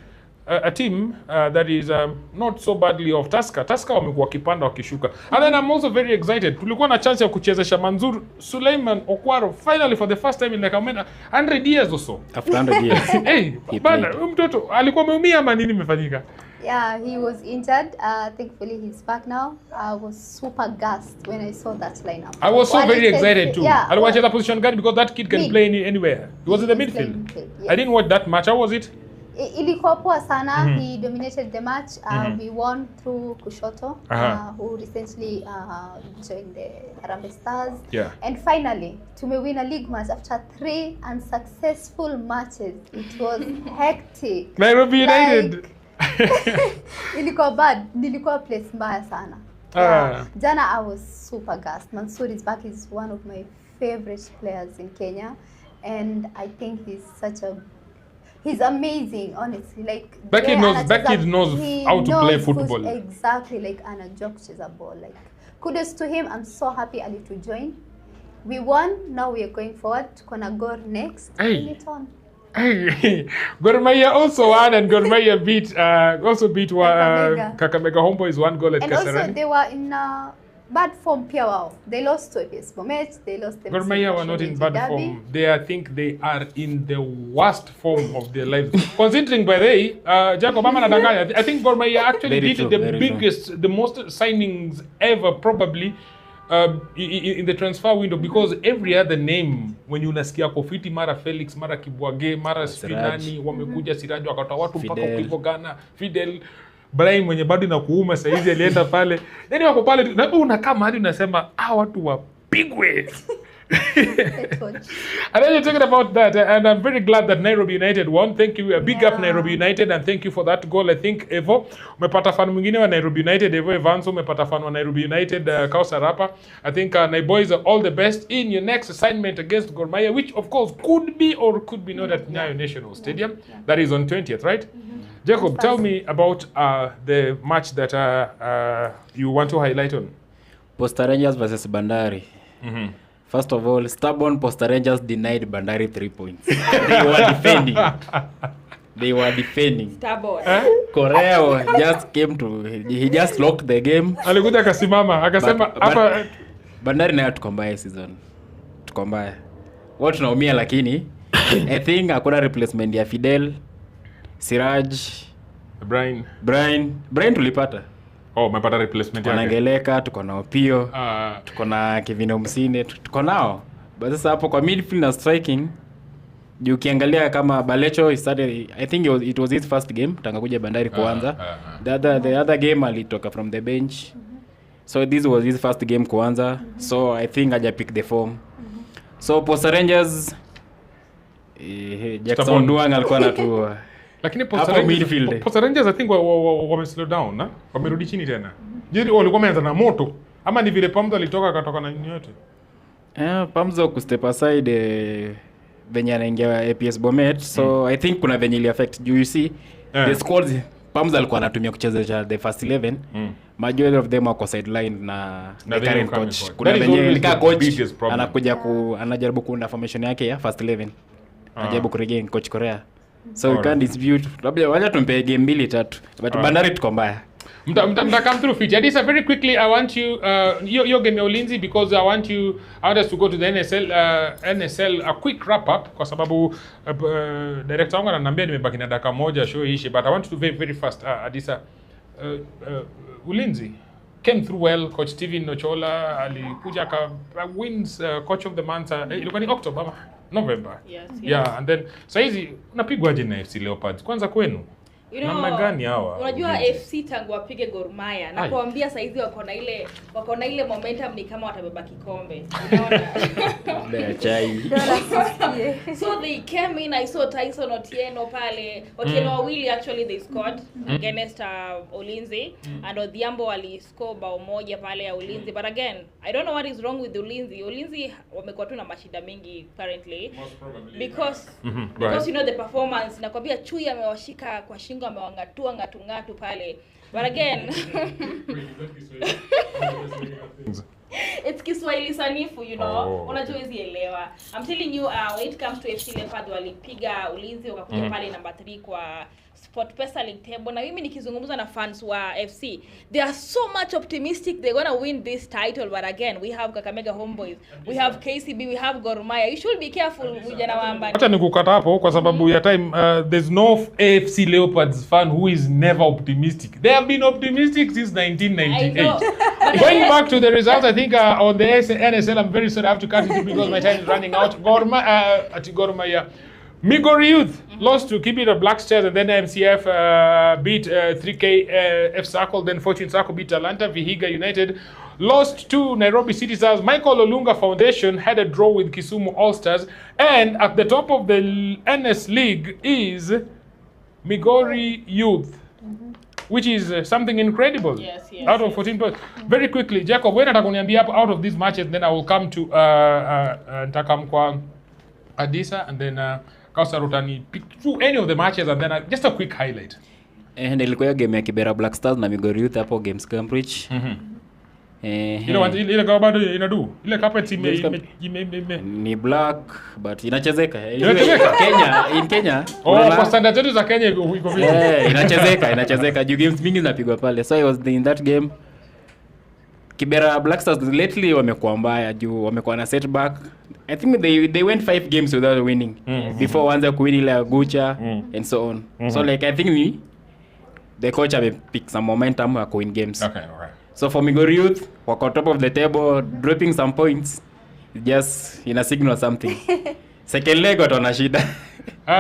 a team that is not so badly off. Tusker wamekuwa kipanda wakishuka. And then I'm also very excited. Tulikuwa na chance ya kuchezesha Manzur Suleiman Okwaro finally for the first time in like 100 years or so. After 100 years. Hey, bana, mtoto alikuwa ameumia ama nini imefanyika? Yeah, he was injured. Thankfully, he's back now. I was super gassed when I saw that lineup. I was so very excited too. Yeah. I watched the position guard because that kid can play anywhere. He was in the midfield. Yeah. I didn't watch that match. How was it? Ilikuwa poa sana. He dominated the match. We won through Kushoto, who recently joined the Harambee Stars. Yeah. And finally, tumewin a league match after 3 unsuccessful matches. It was hectic. Nairobi United. Ilikuwa bad. Nilikuwa place mbaya sana. Jana I was super gassed. Mansour is back. He's one of my favorite players in Kenya, and I think he's amazing, honestly. Like Becky knows how to play football. Exactly, like anajua kucheza ball. Like kudos to him. I'm so happy Ali to join. We won. Now we are going forward. Tukona Gor next. Hey. Gor Mahia also won, and Gor Mahia beat Kakamega Homeboys 1-1 at Kasarani. And also they were in bad form pia wao. They lost to APS Bomet. They lost them. Gor Mahia were not in bad form. I think they are in the worst form of their lives. Considering by the way, Jacob Mama nadanganya, I think Gor Mahia actually did the most signings ever probably in the transfer window, because every other name when you unasikia Kofiti, mara Felix, mara Kibwage, mara Spinani, wamekuja Siraj wakatoa watu mpaka ukipo Ghana, Fidel Brian mwenye bado na kuuma sasa hizi alienda pale. Yaani wako pale na unakaa mahali unasema watu wapigwe. And then you're talking about that, and I'm very glad that Nairobi United won. Thank you. Big up Nairobi United, and thank you for that goal. I think Evo umepata fan mwingine wa Nairobi United, Evo Evanso umepata fan wa Nairobi United, Kausa Rapa. I think my boys are all the best in your next assignment against Gor Mahia, which of course could be or could be not at Nyayo National Stadium. That is on 20th, right? Jacob, tell me about the match that you want to highlight on. Posta Rangers versus Bandari. First of all, stubborn Posta Rangers denied Bandari 3 points. They were defending. Stubborn. Correa just came he just locked the game. Alikuja akasimama, akasema hapa Bandari nayo tukombaye season. Tukombaye. Watu tunaumia lakini I think hakuna replacement ya Fidel, Siraj, Brian tulipata. Umepata replacement yake. Wanaangeleka, tuko na Opio, tuko na Kevin Omsine, tuko nao. But sasa hapo kwa midfield na striking, juu ukiangalia kama Balecho started, I think it was his first game tanga kuja Bandari kuanza. The other game alitoka from the bench. So this was his first game kuanza. So I think haja pick the form. So Posta Rangers Jackson Duang alikuwa anatua. Lakini Posta Rangers I think wame slow down na wamerudi chini tena. Je, walikuwa wameanza na moto ama ni vile Pamdo alitoka akatoka na nini yote? Pamzo kustep aside venye anaingia APS Bomet, so I think kuna venye ili affect. Do you see the squads Pamzo alikuwa anatumia kuchezesha the first 11, majority of them wako sideline na the current coach. Kuna venye nika coach anakuja anajaribu kuunda formation yake ya first 11. Anajaribu kuregain coach Korea. So we can't dispute. Labda wacha tumpe game 2-3 but Bandari tuko mbaya. Mta come through fit. Adisa, very quickly, I want you, your game ya Ulinzi, because I want us to go to the NSL, a quick wrap up, kwa sababu director wangu ananiambia nimebaki na dakika moja show ishi, but I want to do very fast. Adisa, Ulinzi came through well. Coach Steven Nochola alikuja wins coach of the month. Ilikuwa ni October, November. Yes. Yeah, and then saizi unapigwaje na FC Leopards? Kwanza kwenu. Namna gani hawa? Unajua FC tangu wapige Gor Mahia na kuambia saizi wako na ile momentum ni kama watabeba kikombe. Unaona? Chai. So they came in, I saw Tyson Otieno pale. Otieno wawili actually they scored against Ulinzi and Odhiambo ali score bao moja pale ya Ulinzi, but again I don't know what is wrong with Ulinzi. Ulinzi wamekuwa tu na mashida mingi currently because you know the performance, nakwambia Chui amewashika kwa shingo, amewangatua ngatu pale, but again it's Kiswahili sanifu, you know. Unajua hizi elewa. I'm telling you when it comes to FC Leopards walipiga Ulinzi wakakuja pale number 3 kwa SportPesa League table, na mimi nikizungumza na fans wa FC, they are so much optimistic they're going to win this title, but again we have Kakamega Homeboys, we have KCB, we have Gor Mahia. You should be careful vijana wa Ambani. Acha nikukata hapo kwa sababu ya time. There's no AFC Leopards fan who is never optimistic. They have been optimistic since 1998. Going back to the results, I think on the NSL, I'm very sorry I have to cut it because my time is running out. Gor Mahia, Migori Youth lost to keep it a Black Stars, and then MCF beat 3K F Circle, then Fortune Circle beat Atlanta. Vihiga United lost to Nairobi City Stars. Michael Olunga Foundation had a draw with Kisumu All Stars, and at the top of the NS League is Migori Youth, which is something incredible. Yes, out of 14 points. Very quickly, Jacob, when atakuniambia hapo out of these matches, then I will come to nitakam kwa Adisa, and then Kausa Rutani pick through any of the matches, and then just a quick highlight. And ilikuwa game ya Kibera Black Stars na Migori Youth hapo Games Cambridge. Ile kama bado inadu. Ile carpet ni black but inachezeka. Inachezeka? In Kenya. Kwa standard zetu za Kenya iko vipi? Inachezeka. Juu games mingi zinapigwa pale. So I was in that game. Kibera Black Stars lately wamekuwa mbaya juu wamekuwa na setback. I think they went 5 games without winning before wanza kuwin ile Agucha and so on. So like I think the coach have picked some momentum to win games. Okay. So for Migori Youth, wako top of the table, dropping some points, just in a signal something. Second leg wataona shida.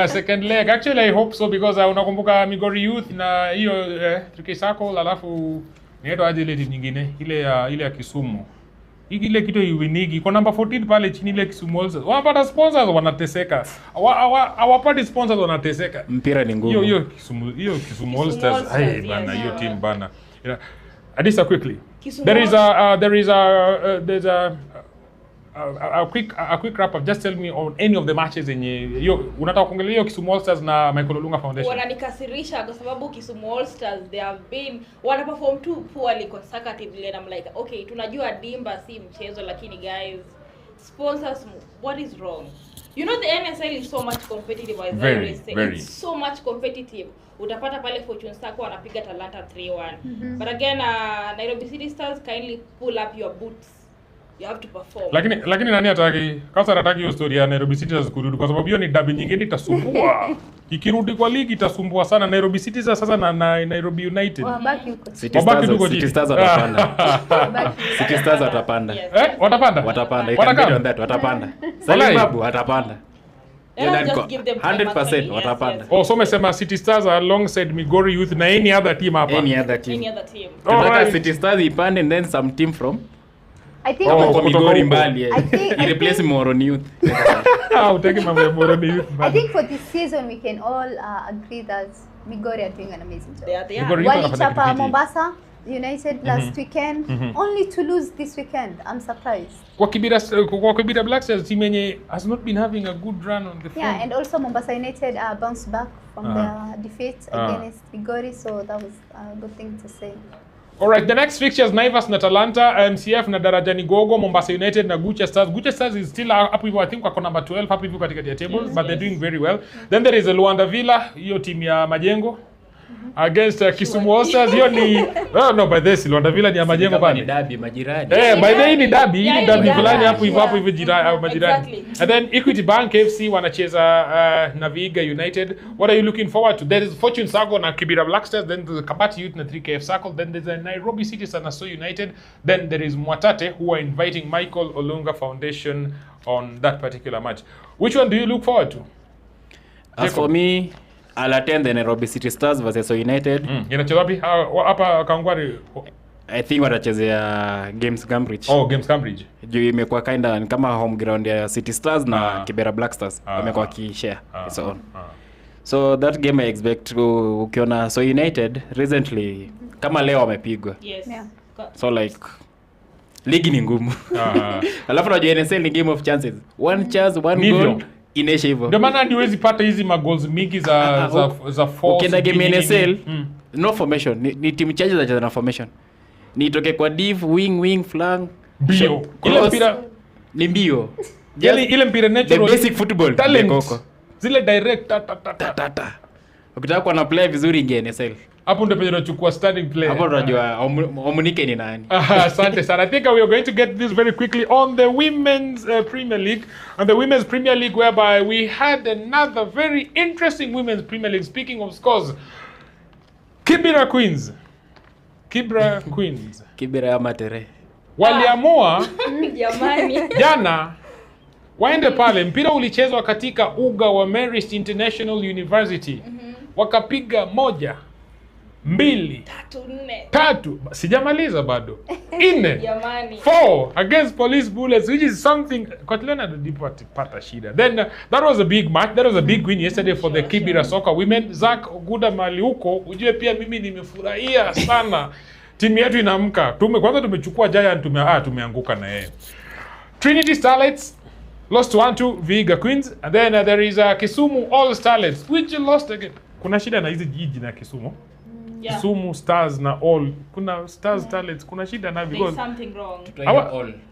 Second leg. Actually I hope so, because unakumbuka Migori Youth na hiyo 3K Circle, alafu niendo aje ile nyingine ile ya Kisumu. Ile kitu iwinigi kwa number 14 pale chini ile Kisumu All Stars. Wanapata sponsors wanateseka. Hawapati sponsors wanateseka. Mpira ni ngumu. Hiyo Kisumu All Stars. Hey bana, hiyo team bana. Adisa, quickly. There's a quick wrap up. Just tell me on any of the matches yenye unataka kuongelea hiyo Kisumu All Stars na Michael Olunga Foundation. Wananikasirisha kwa sababu Kisumu All Stars they have been wana perform too poorly consecutively, and I'm like, okay, tunajua dimba si mchezo, lakini guys, sponsors, what is wrong? You know the NSL is so much competitive, as very. It's so much competitive. Utapata pale Fortune Sacco wanapiga Talanta 3-1. But again, Nairobi City Stars, kindly pull up your boots. You have to perform. Lakini nani hataki? Kasa hataki hiyo story ya Nairobi City Stars kurudi, kwa sababu hiyo ni dabi nyingine itasumbua. Ikirudi kwa ligi itasumbua sana Nairobi City Stars sasa na Nairobi United. Wabaki huko. City Stars watapanda. City Stars watapanda. Watapanda? Watapanda. Watapanda. Sababu watapanda. Just give them 100% watapanda. So umesema City Stars alongside Migori Youth na any other team hapa? Any other team. Alright. City Stars ipande and then some team from I think Migori mbali. I think replace Moron Youth. Utaki mambo ya Moron Youth. I think for this season we can all agree that Migori are doing an amazing job. They are. Walichapa Mombasa United last weekend, only to lose this weekend. I'm surprised. Kwa Kibera Black Stars team yenye has not been having a good run on the front. Yeah, and also Mombasa United bounced back from their defeat against Migori, so that was a good thing to say. Alright, the next fixtures Naivas na Talanta, MCF na Darajani Gogo, Mombasa United na Gucha Stars. Gucha Stars is still up hivyo, I think wako number 12 up hivyo katika their table, but they're doing very well. Then there is a Luanda Villa, hiyo team ya Majengo. Against Kisumu All-Stars, hiyo ni no by this Luanda Villa ni ya Majengo pale. Ni derby majirani. By the way ni derby, ni derby fulani hapo hivyo yeah. jirani majirani. And then Equity Bank FC wanacheza na Vihiga United. What are you looking forward to? There is Fortune Sacco na Kibera Black Stars, then the Kabati Youth na 3KF Circle, then there's a Nairobi City Sanaso United, then there is Mwatate who are inviting Michael Olunga Foundation on that particular match. Which one do you look forward to? As for me, I'll attend the Nairobi City Stars versus United. Inacheza wapi? Hapa Kangwari. I think watachezea Games Cambridge. Oh, Games Cambridge. Juu imekuwa kinda ni kama home ground ya City Stars na Kibera Black Stars. Wamekuwa ki-share its own. So that game I expect ukiona so United recently kama leo wamepigwa. Yes. Yeah. So like ligi ni ngumu. Alafu na NSL ni game of chances. One chance, one goal. Inesha hivyo. Ndio maana niwezi pata hizi magoals mingi za force. Ukienda game NSL, no formation. Ni team chache za na formation. Nitoke kwa div, wing, flank, bio. Ile mpira ni mbio. Ile mpira natural. The basic football. Talent. Zile direct ta. Ukitaka kuwa na play vizuri ingia NSL. Hapo ndio penye unachukua starting player. Hapo unajua Omunike ni nani. Asante sana. I think we are going to get this very quickly on the Women's Premier League. On the Women's Premier League, whereby we had another very interesting Women's Premier League. Speaking of scores, Kibera Queens. Kibera ya Matere. Waliamua Jamani. jana waende pale. Mpira ulichezwa katika uga wa Marist International University. Wakapiga 1, 2, 3. Sijamaliza bado. 4. Jamani. 4 against Police Bullets, which is something Kotlena pata shida. Then that was a big match. That was a big win yesterday for the Kibera soccer women. Zach Guda mali huko, ujue pia mimi nimefurahia sana. Timu yetu inaamka. Kwanza tumechukua Giant, tumeanguka na yeye. Trinity Starlets lost 1-2 Vihiga Queens, and then there is Kisumu All Starlets which lost again. Kuna shida na hizi jiji na Kisumu. Yeah. Kisumu Stars na All. Kuna Stars Starlets, kuna shida na because there's something wrong.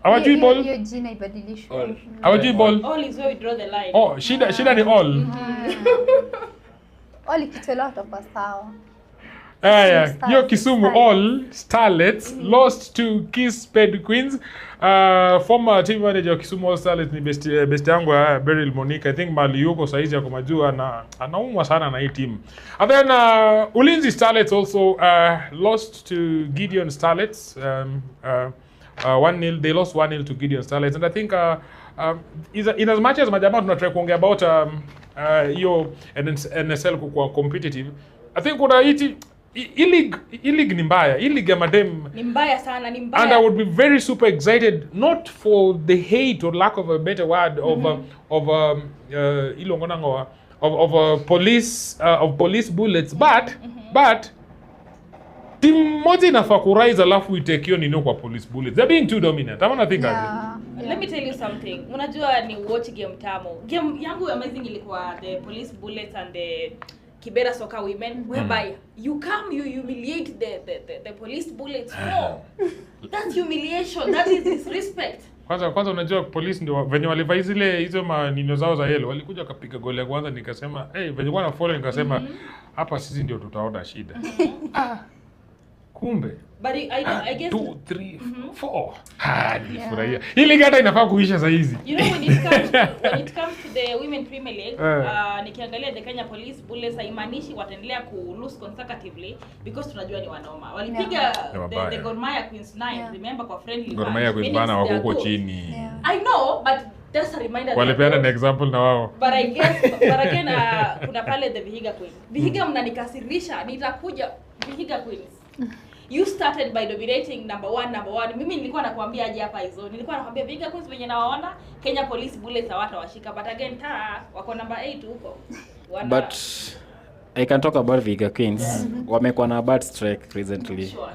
Hawajui ball. Hiyo jina ibadilishwe. Hawajui ball. All is where we draw the line. Oh, shida ni All. All ikitolewa kwa sawa. Hiyo Kisumu All Starlets lost to Kisped Queens. Former team manager wa Kisumu All Starlets ni best yangu Beryl Monica. I think mali yuko saizi yako majua na anaumwa sana na hii team. And then Ulinzi Starlets also lost to Gideon Starlets. 1-0. They lost 1-0 to Gideon Starlets. And I think in as much as majamaa tunatry kuongea about hiyo NSL kwa competitive, I think kuna league ni mbaya. League ya madem ni mbaya sana, ni mbaya. And I would be very super excited, not for the hate or lack of a better word of police bullets, but team moja inafaa kurise alafu itekio nino kwa police bullets. They're being too dominant. I want to think Let me tell you something. Unajua ni watch game tamu. Game yangu amazing ilikuwa the police bullets and the Kibera soccer women, whereby you come, you humiliate the police bullets. No, that's humiliation. That is disrespect. Kwanza unajua police ndio venye walivaa hizo manino zao za yellow, walikuja wakapiga goli ya kwanza, nikasema venye kwa na follow nikasema hapa sisi ndio tutaona shida. Kumbe But I guess 2, 3, 4. Nilifurahia. Hili gata inafaa kuisha saa hizi. You know when it comes to the Women Premier League, nikiangalia the Kenya Police Bullets haimaanishi wataendelea ku lose consecutively because tunajua ni wanoma. Walipiga the Gor Mahia Queens 9, remember kwa friendly. Gor Mahia Queens bana wako huko chini. I know, but just a reminder. Walipeana an example na wao. But I guess but again kuna pale the Vihiga Queens. Vihiga mnanikasirisha, nitakuja Vihiga Queens. You started by dominating number one. Mimi nilikuwa nakwambia aje hapa hizo. Nilikuwa nakwambia Vihiga Queens wenye nawaona Kenya Police Bullets hawatawashika, but again wako number 8 huko. But I can talk about Vihiga Queens. Wamekuwa na bad streak recently. Sure.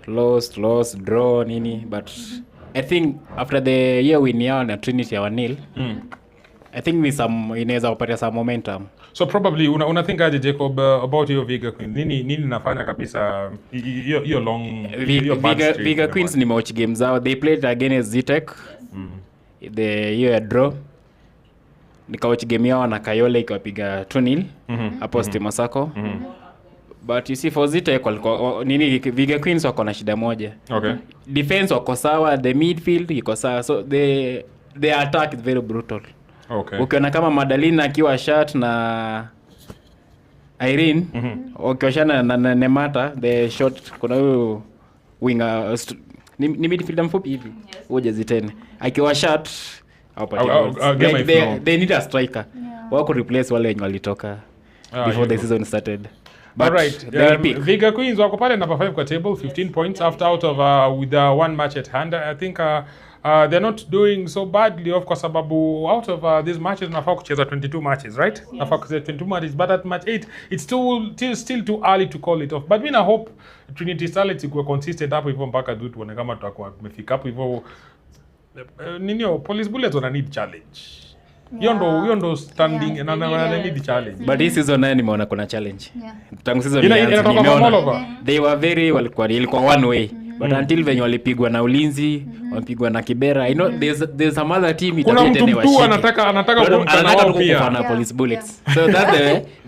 lost draw nini, but I think after the year win yao na Trinity ya 1-0 I think ni some inaweza kupata some momentum. So probably una think aje Jacob about your Viga Queens? Nini nafanya kabisa hiyo long Viga Queens ni watch games zao. They played against Zetech. The year draw. Nikawatch game yao na Kayole ikapiga 2-0 hapo Stemasako. But you see for Zetech walikuwa nini Viga Queens wako na shida moja. Okay. Defense wako sawa, the midfield iko sawa. So the attack is very brutal. Okay. Ukiona kama Madalina akiwa shot na Irene ukiwashana na Nemata the shot, kuna huyo winger ni midfielder mfupi hivi uje zitene akiwa shot they need a striker wako replace wale wenye walitoka before the season started. But right, Viga Queens wako pale number 5 kwa table, 15 points after out of with one match at hand. I think they're not doing so badly off kwa sababu out of these matches nafaa kucheza 22 matches, right? Yes. Nafaa kucheza 22 matches, but at match 8 it's still too early to call it off. But mimi na hope Trinity Starlets ikuwe consistent hapo hivyo mpaka tu tuone kama tutakuwa tumefika hapo hivyo. Ninio Police Bullets wana need challenge. Hiyo ndo standing na need challenge. But this season naye nimeona kuna challenge. Tangu season nimeona they were very ilikuwa one way. But until venye walipigwa na Ulinzi, walipigwa na Kibera. I know there's some other team itabidi anataka kumtana pia na Police Bullets. So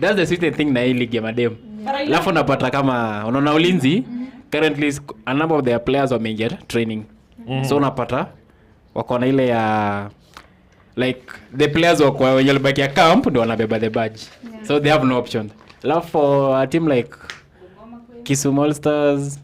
that's the sweet thing na hii league ya madem. Alafu napata kama unaona Ulinzi currently a number of their players wameingia training. So unapata wako na ile ya like the players wako wenye walibaki ya camp ndio wanabeba the badge. So they have no option. Alafu for a team like Kisumu All Stars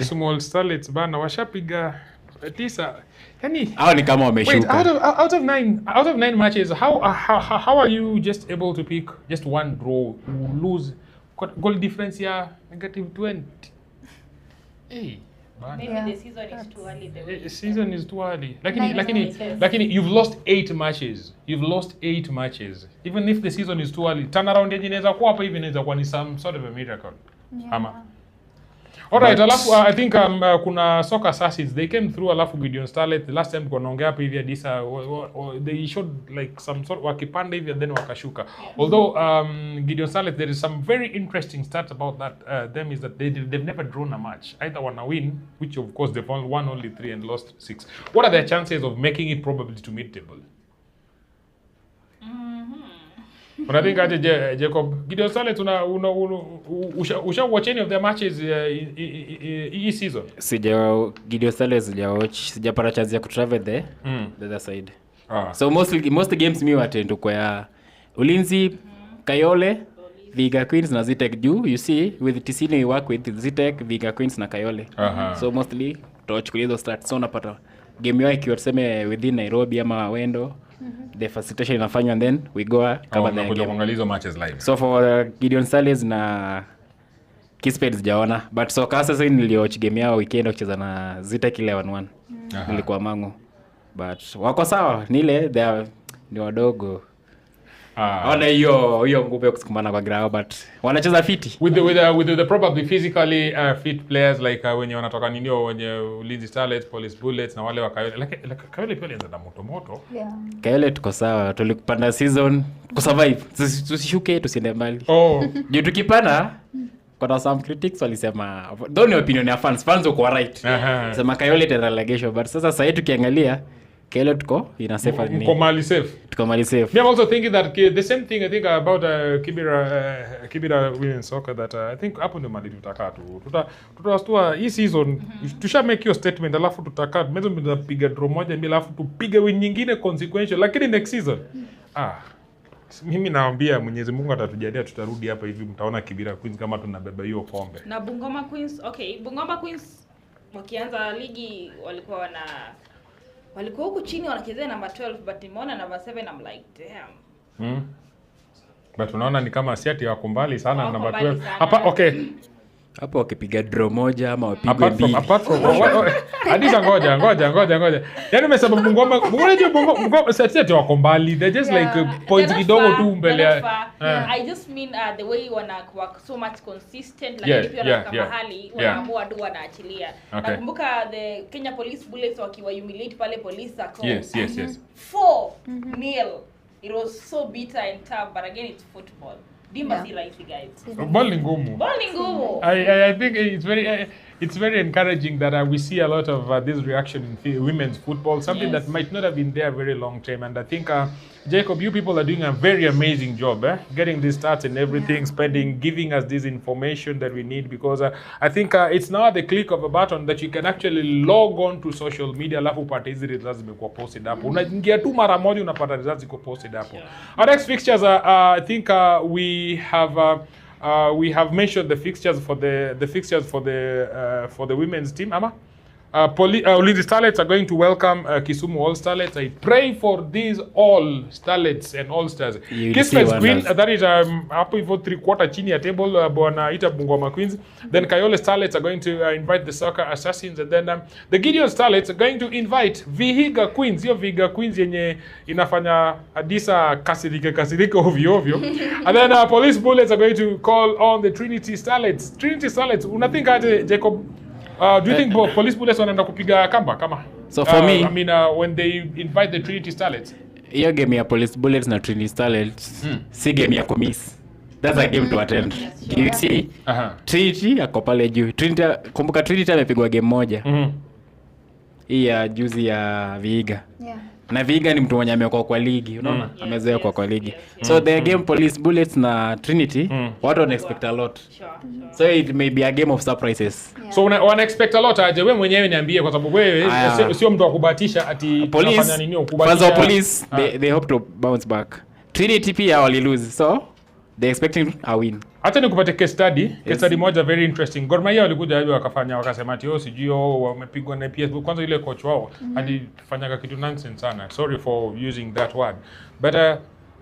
Small Starlets bana washapiga 9. Yani hao ni kama wameshuka. Out of 9 matches how are you just able to pick just one draw, lose goal difference ya -20? Hey maybe the season is too early. The season is too early. Lakini you've lost 8 matches. Even if the season is too early, turnaround inaweza kuwa hapa hivi, inaweza kuwa ni some sort of a miracle. Ama alright, alafu I think kuna Soccer Assassins they came through, alafu Gideon Starlet the last time tunaongea hapa hivi Adisa they showed like some sort wakipanda hivi then wakashuka. Although Gideon Starlet there is some very interesting stats about that them is that they've never drawn a match, either wanna win, which of course they've won only 3 and lost 6. What are their chances of making it probably to mid-table? Unathink aje Jacob? Gideon Starlet usha watch any of their matches hii season? Gideon Starlet sijapata chance ya kutravel the other side. So most games me attend kwa Ulinzi, Kayole, Viga Queens na Zetech juu. You see with Tisini we work with Zetech, Viga Queens na Kayole. So mostly tuwachukulia hizo stats. So unapata game yao ikiwa tuseme within Nairobi ama Wendo, the facilitation inafanywa and then we go cover the game. Kuangalizo matches live. So for Gideon Starlets na Kispeds jaona, but so sasa niliwatch game yao weekend kucheza na Zetech 11-1. Nilikuwa mangu. But wako sawa, ni wadogo. Ona hiyo nguvu ya kusukumana kwa ground, but wanacheza fiti with the probably physically fit players like wenye wanatoka ninio wenye Ulinzi Starlets, Police Bullets na wale wa Kayole. Like Kayole pia ilianza na moto. Kayole tuko sawa, tulikupanda season kusurvive, tusishuke tusiende mbali. Juu tukipanda kuna some critics walisema don't know opinion ya fans wako right. Sema Kayole tena relegation, but sasa tukiangalia Kayole tuko ina safe ni. Tuko mali safe. Me I'm also thinking that the same thing I think about Kibera women's soccer that I think hapo ndio mali tutakaa tu. Tutastua hii season tusha make your statement, alafu tutakaa mezo tunapiga draw moja mbili alafu tupige win nyingine consequential, lakini next season mimi naambia Mwenyezi Mungu atatujalia tutarudi hapa hivi mtaona Kibera Queens kama tunabeba hiyo kombe. Na Bungoma Queens, Bungoma Queens wakianza ligi walikuwa huku chini wanachezea number 12, but nimeona number 7 I'm like damn. But unaona ni kama siati wako mbali sana number 12. Hapa Hapo wakipiga draw moja ama wapigwe mbili. Apart from Adisa ngoja. Yaani umesema Bungoma sasa wako mbali. They just like points kidogo tu mbele ya. I just mean the way wanna work so much consistent like pia kama mahali wanaamua tu wanaachilia. Nakumbuka the Kenya Police Bullets wakiwa humiliate pale police ako. Yes. 4-0. It was so bitter and tough, but again it's football. Dimba si rahisi guys. Ball ni ngumu. I think it's very encouraging that we see a lot of this reaction in women's football, something that might not have been there very long time. And I think, Jacob, you people are doing a very amazing job, getting these stats and everything, giving us this information that we need, because I think it's now the click of a button that you can actually log on to social media, alafu upate hizi results zimekuwa posted hapo. Unaingia tu mara moja unapata results ziko posted hapo. Our next fixtures, I think we have mentioned the fixtures for the women's team. Ama Ulinzi Starlets are going to welcome Kisumu All Starlets. I pray for these all Starlets and All Stars. Kismet's Queen, that is hapo hivyo 3/4 chini ya table, bwana ita Bungoma Queens. Then Kayole Starlets are going to invite the Soccer Assassins, and then the Gideon Starlets are going to invite Vihiga Queens. Hiyo Vihiga Queens yenye inafanya Adisa kasirike ovyo. And then Police Bullets are going to call on the Trinity Starlets. Trinity Starlets, unathink aje Jacob? Do you think Police Bullets wanaenda kupiga kamba kama? So for me, I mean when they invite the Trinity Starlets. Hiyo game ya Police Bullets na Trinity Starlets si game ya kumiss. That's a game to attend. You see? Trinity ako pale juu. Kumbuka Trinity amepigwa game moja. Hii ya juzi ya Vihiga. Na Vihiga ni mtu mwenye amekuwa kwa ligi, unaona? Amezoea kwa ligi. So the game Police Bullets na Trinity, what don't expect a lot. So it may be a game of surprises. So wana expect a lot aje? Wewe mwenyewe niambie, kwa sababu wewe sio mtu wa kubahatisha ati tunafanya nini ukubahatisha. Police they hope to bounce back. Trinity pia wali lose, so they expecting a win. Hata nikupate case study moja very interesting. Gor Mahia walikuja hivi wakasema ati sijui wamepigwa na PS. Kwanza ile coach wao alifanyaga kitu nonsense sana. Sorry for using that word. But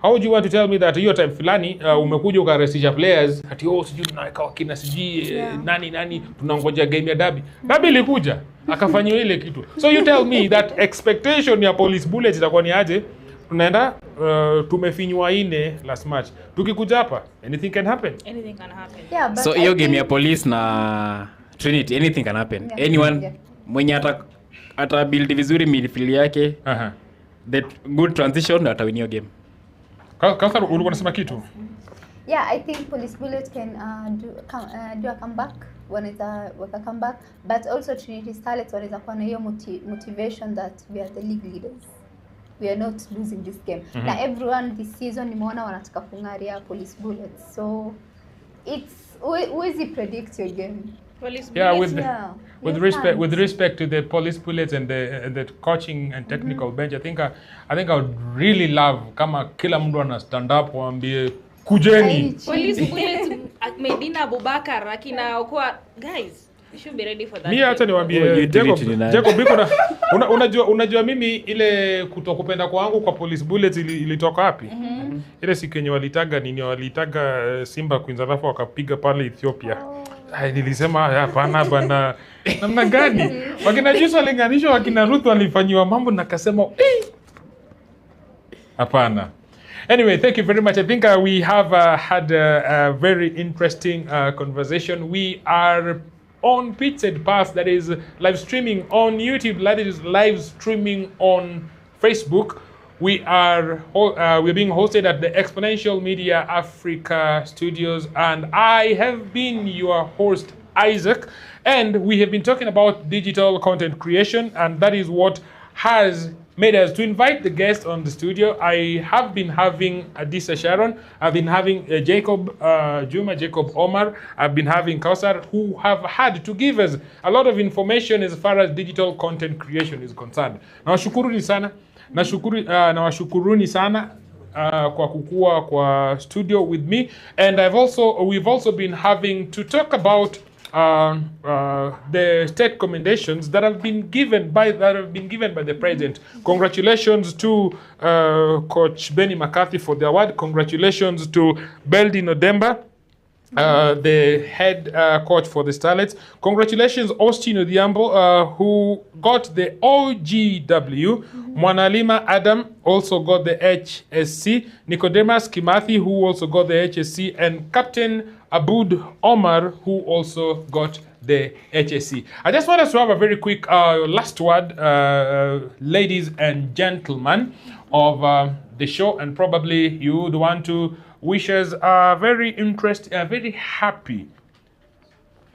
how would you want to tell me that hiyo time fulani umekuja ukaresisha players ati sijui tunaweka wakina sijui nani tunangoja game ya derby. Derby ilikuja akafanywa ile kitu. So you tell me that expectation ya Police Bullets itakuwa ni aje? Tunaenda tumefinywa 4 last match. Tukikuja hapa anything can happen. Yeah, but so hiyo game ya Police na Trinity anything can happen. Anyone mwenye ata build vizuri midfield yake. That good transition atawin hiyo game. Kaka ulikuwa unasema kitu? Yeah, I think Police Bullets can do a comeback. Wanaweza waka comeback, but also Trinity Starlets wanaweza kuwa na hiyo motivation that we are the league leaders. We are not losing this game. Na everyone this season nimeona wanataka kungaria Police Bullets. So it's easy predict your game. With respect to the Police Bullets and the coaching and technical bench, I think I would really love kama kila mtu ana stand up waambie kujeni. Police Bullets Medina Abubakar akina okoa guys. You should be ready for that. Mimi hata niwaambie Jacob biko unajua mimi ile kutokupenda kwangu kwa Police Bullets ilitoka wapi? Ile siku yenye walitaga Simba Queens alafu wakapiga pale Ethiopia. Nilisema hapana bana. Namna gani? Wakina Juso walinganishwa, wakina Ruth walifanywa mambo na kasema hapana. Anyway, thank you very much. I think we have had a very interesting conversation. We are on PitchSide Pass, that is live streaming on YouTube, that is live streaming on Facebook. We're being hosted at the Exponential Media Africa Studios, and I have been your host, Isaac, and we have been talking about digital content creation, and that is what has made us to invite the guests on the studio. I have been having Adisa Sharon, I've been having Jacob Omar, I've been having Kausar, who have had to give us a lot of information as far as digital content creation is concerned. Nawashukuruni sana kwa kukua kwa studio with me, and we've also been having to talk about the state commendations that have been given by the president. Congratulations to Coach Benny McCarthy for the award. Congratulations to Beldi Nodemba the head coach for the Starlets. Congratulations, Austin Odhiambo, who got the OGW. Mwanalima Adam also got the HSC. Nicodemus Kimathi, who also got the HSC. And Captain Abud Omar, who also got the HSC. I just want us to have a very quick last word, ladies and gentlemen, of the show. And probably you would want to wish us a very interesting, a very happy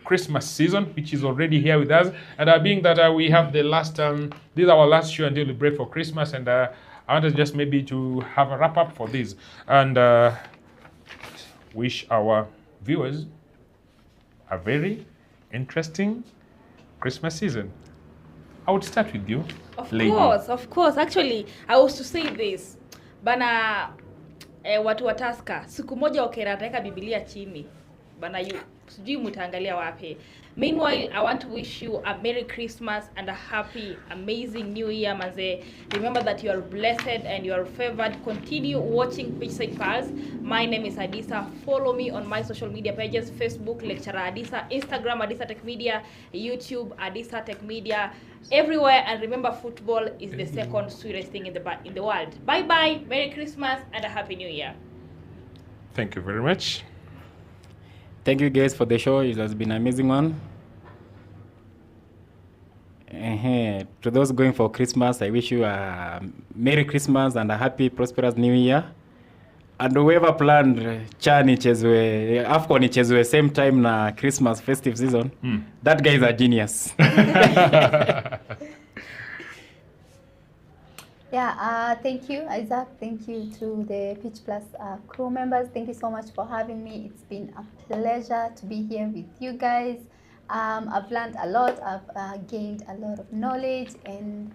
Christmas season, which is already here with us. And being that we have the last, this is our last show until we break for Christmas, and I wanted just maybe to have a wrap up for this and wish our viewers a very interesting Christmas season. I would start with you, lady. Of course. Actually, I was to say this. Bana, watu wa Tusker, siku moja wakirateka Biblia chini. Bana, sijui mtaangalia wapi. Meanwhile, I want to wish you a Merry Christmas and a happy, amazing New Year, manze. Remember that you are blessed and you are favored. Continue watching PitchSide Pals. My name is Adisa. Follow me on my social media pages: Facebook, Lecturer Adisa; Instagram, Adisa Tech Media; YouTube, Adisa Tech Media. Everywhere. And remember, football is the second sweetest thing in the world. Bye bye. Merry Christmas and a happy New Year. Thank you very much. Thank you guys for the show. It has been an amazing one. To those going for Christmas, I wish you a Merry Christmas and a happy, prosperous New Year. And whoever planned Chan ichezwe, AFCON ichezwe same time na Christmas festive season, that guy is a genius. Yeah, thank you, Isaac. Thank you to the Pitch Plus crew members. Thank you so much for having me. It's been a pleasure to be here with you guys. I've learned a lot. I've gained a lot of knowledge, and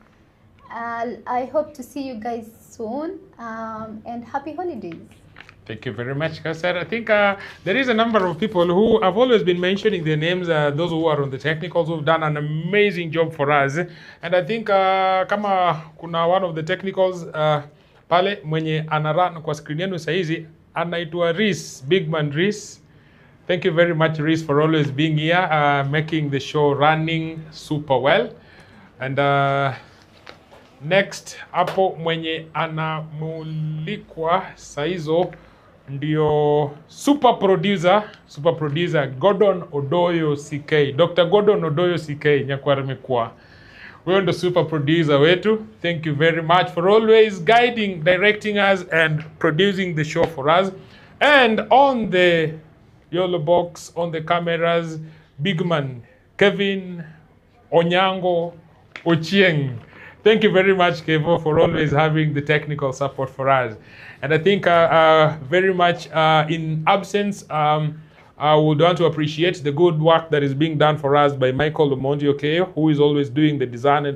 I hope to see you guys soon. And happy holidays. Thank you very much, Kausar. I think there is a number of people who have always been mentioning their names, those who are on the technicals, who've done an amazing job for us. And I think kama kuna one of the technicals pale mwenye anarun kwa screen yenu saizi, anaitwa Reese, Big Man Reese. Thank you very much, Reese, for always being here, making the show running super well. And next, hapo mwenye anamulikwa saizo ndio super producer Gordon Odoyo CK. Dr. Gordon Odoyo CK nyakwarimekwa. Wewe ndo super producer wetu. Thank you very much for always guiding, directing us and producing the show for us. And on the yellow box, on the cameras, big man Kevin Onyango Ochieng. Thank you very much, Kevo, for always having the technical support for us. And I think very much in absence, I would want to appreciate the good work that is being done for us by Michael Omondi Okeo, who is always doing the design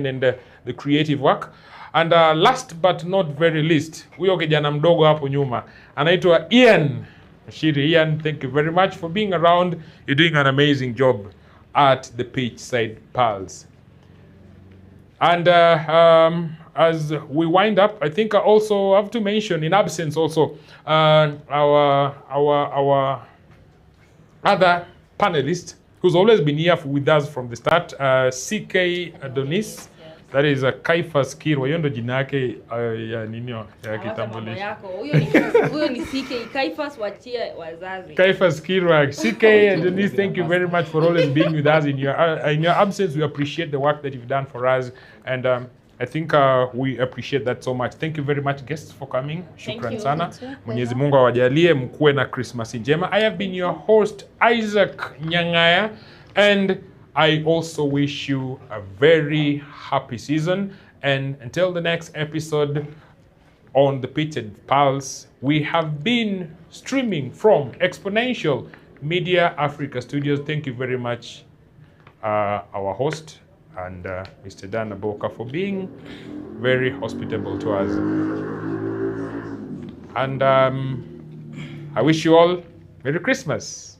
and the creative work. And last but not very least, huyo kijana mdogo hapo nyuma, anaitwa Ian Shiri. Ian, thank you very much for being around. You're doing an amazing job at the PitchSide Pals. And as we wind up, I think I also have to mention, in absence also, our other panelist, who's always been here with us from the start, CK Adonis. That is Kaifas Kirwa. Hiyo ndo jina yake ya ninio ya kitambulisho. Huyo ni CK Kaifas, wachie wazazi. Kaifas Kirwa. CK Adonis, thank you very much for always being with us. In your absence, we appreciate the work that you've done for us, and I think we appreciate that so much. Thank you very much, guests, for coming. Shukran sana. Mwenyezi Mungu awajalie mkuwe na Christmas njema. I have been your host, Isaac Nyangaya, and I also wish you a very happy season. And until the next episode on the PitchSide Pals, we have been streaming from Exponential Media Africa Studios. Thank you very much, our host, and Mr. Dan Aboka, for being very hospitable to us. And I wish you all Merry Christmas.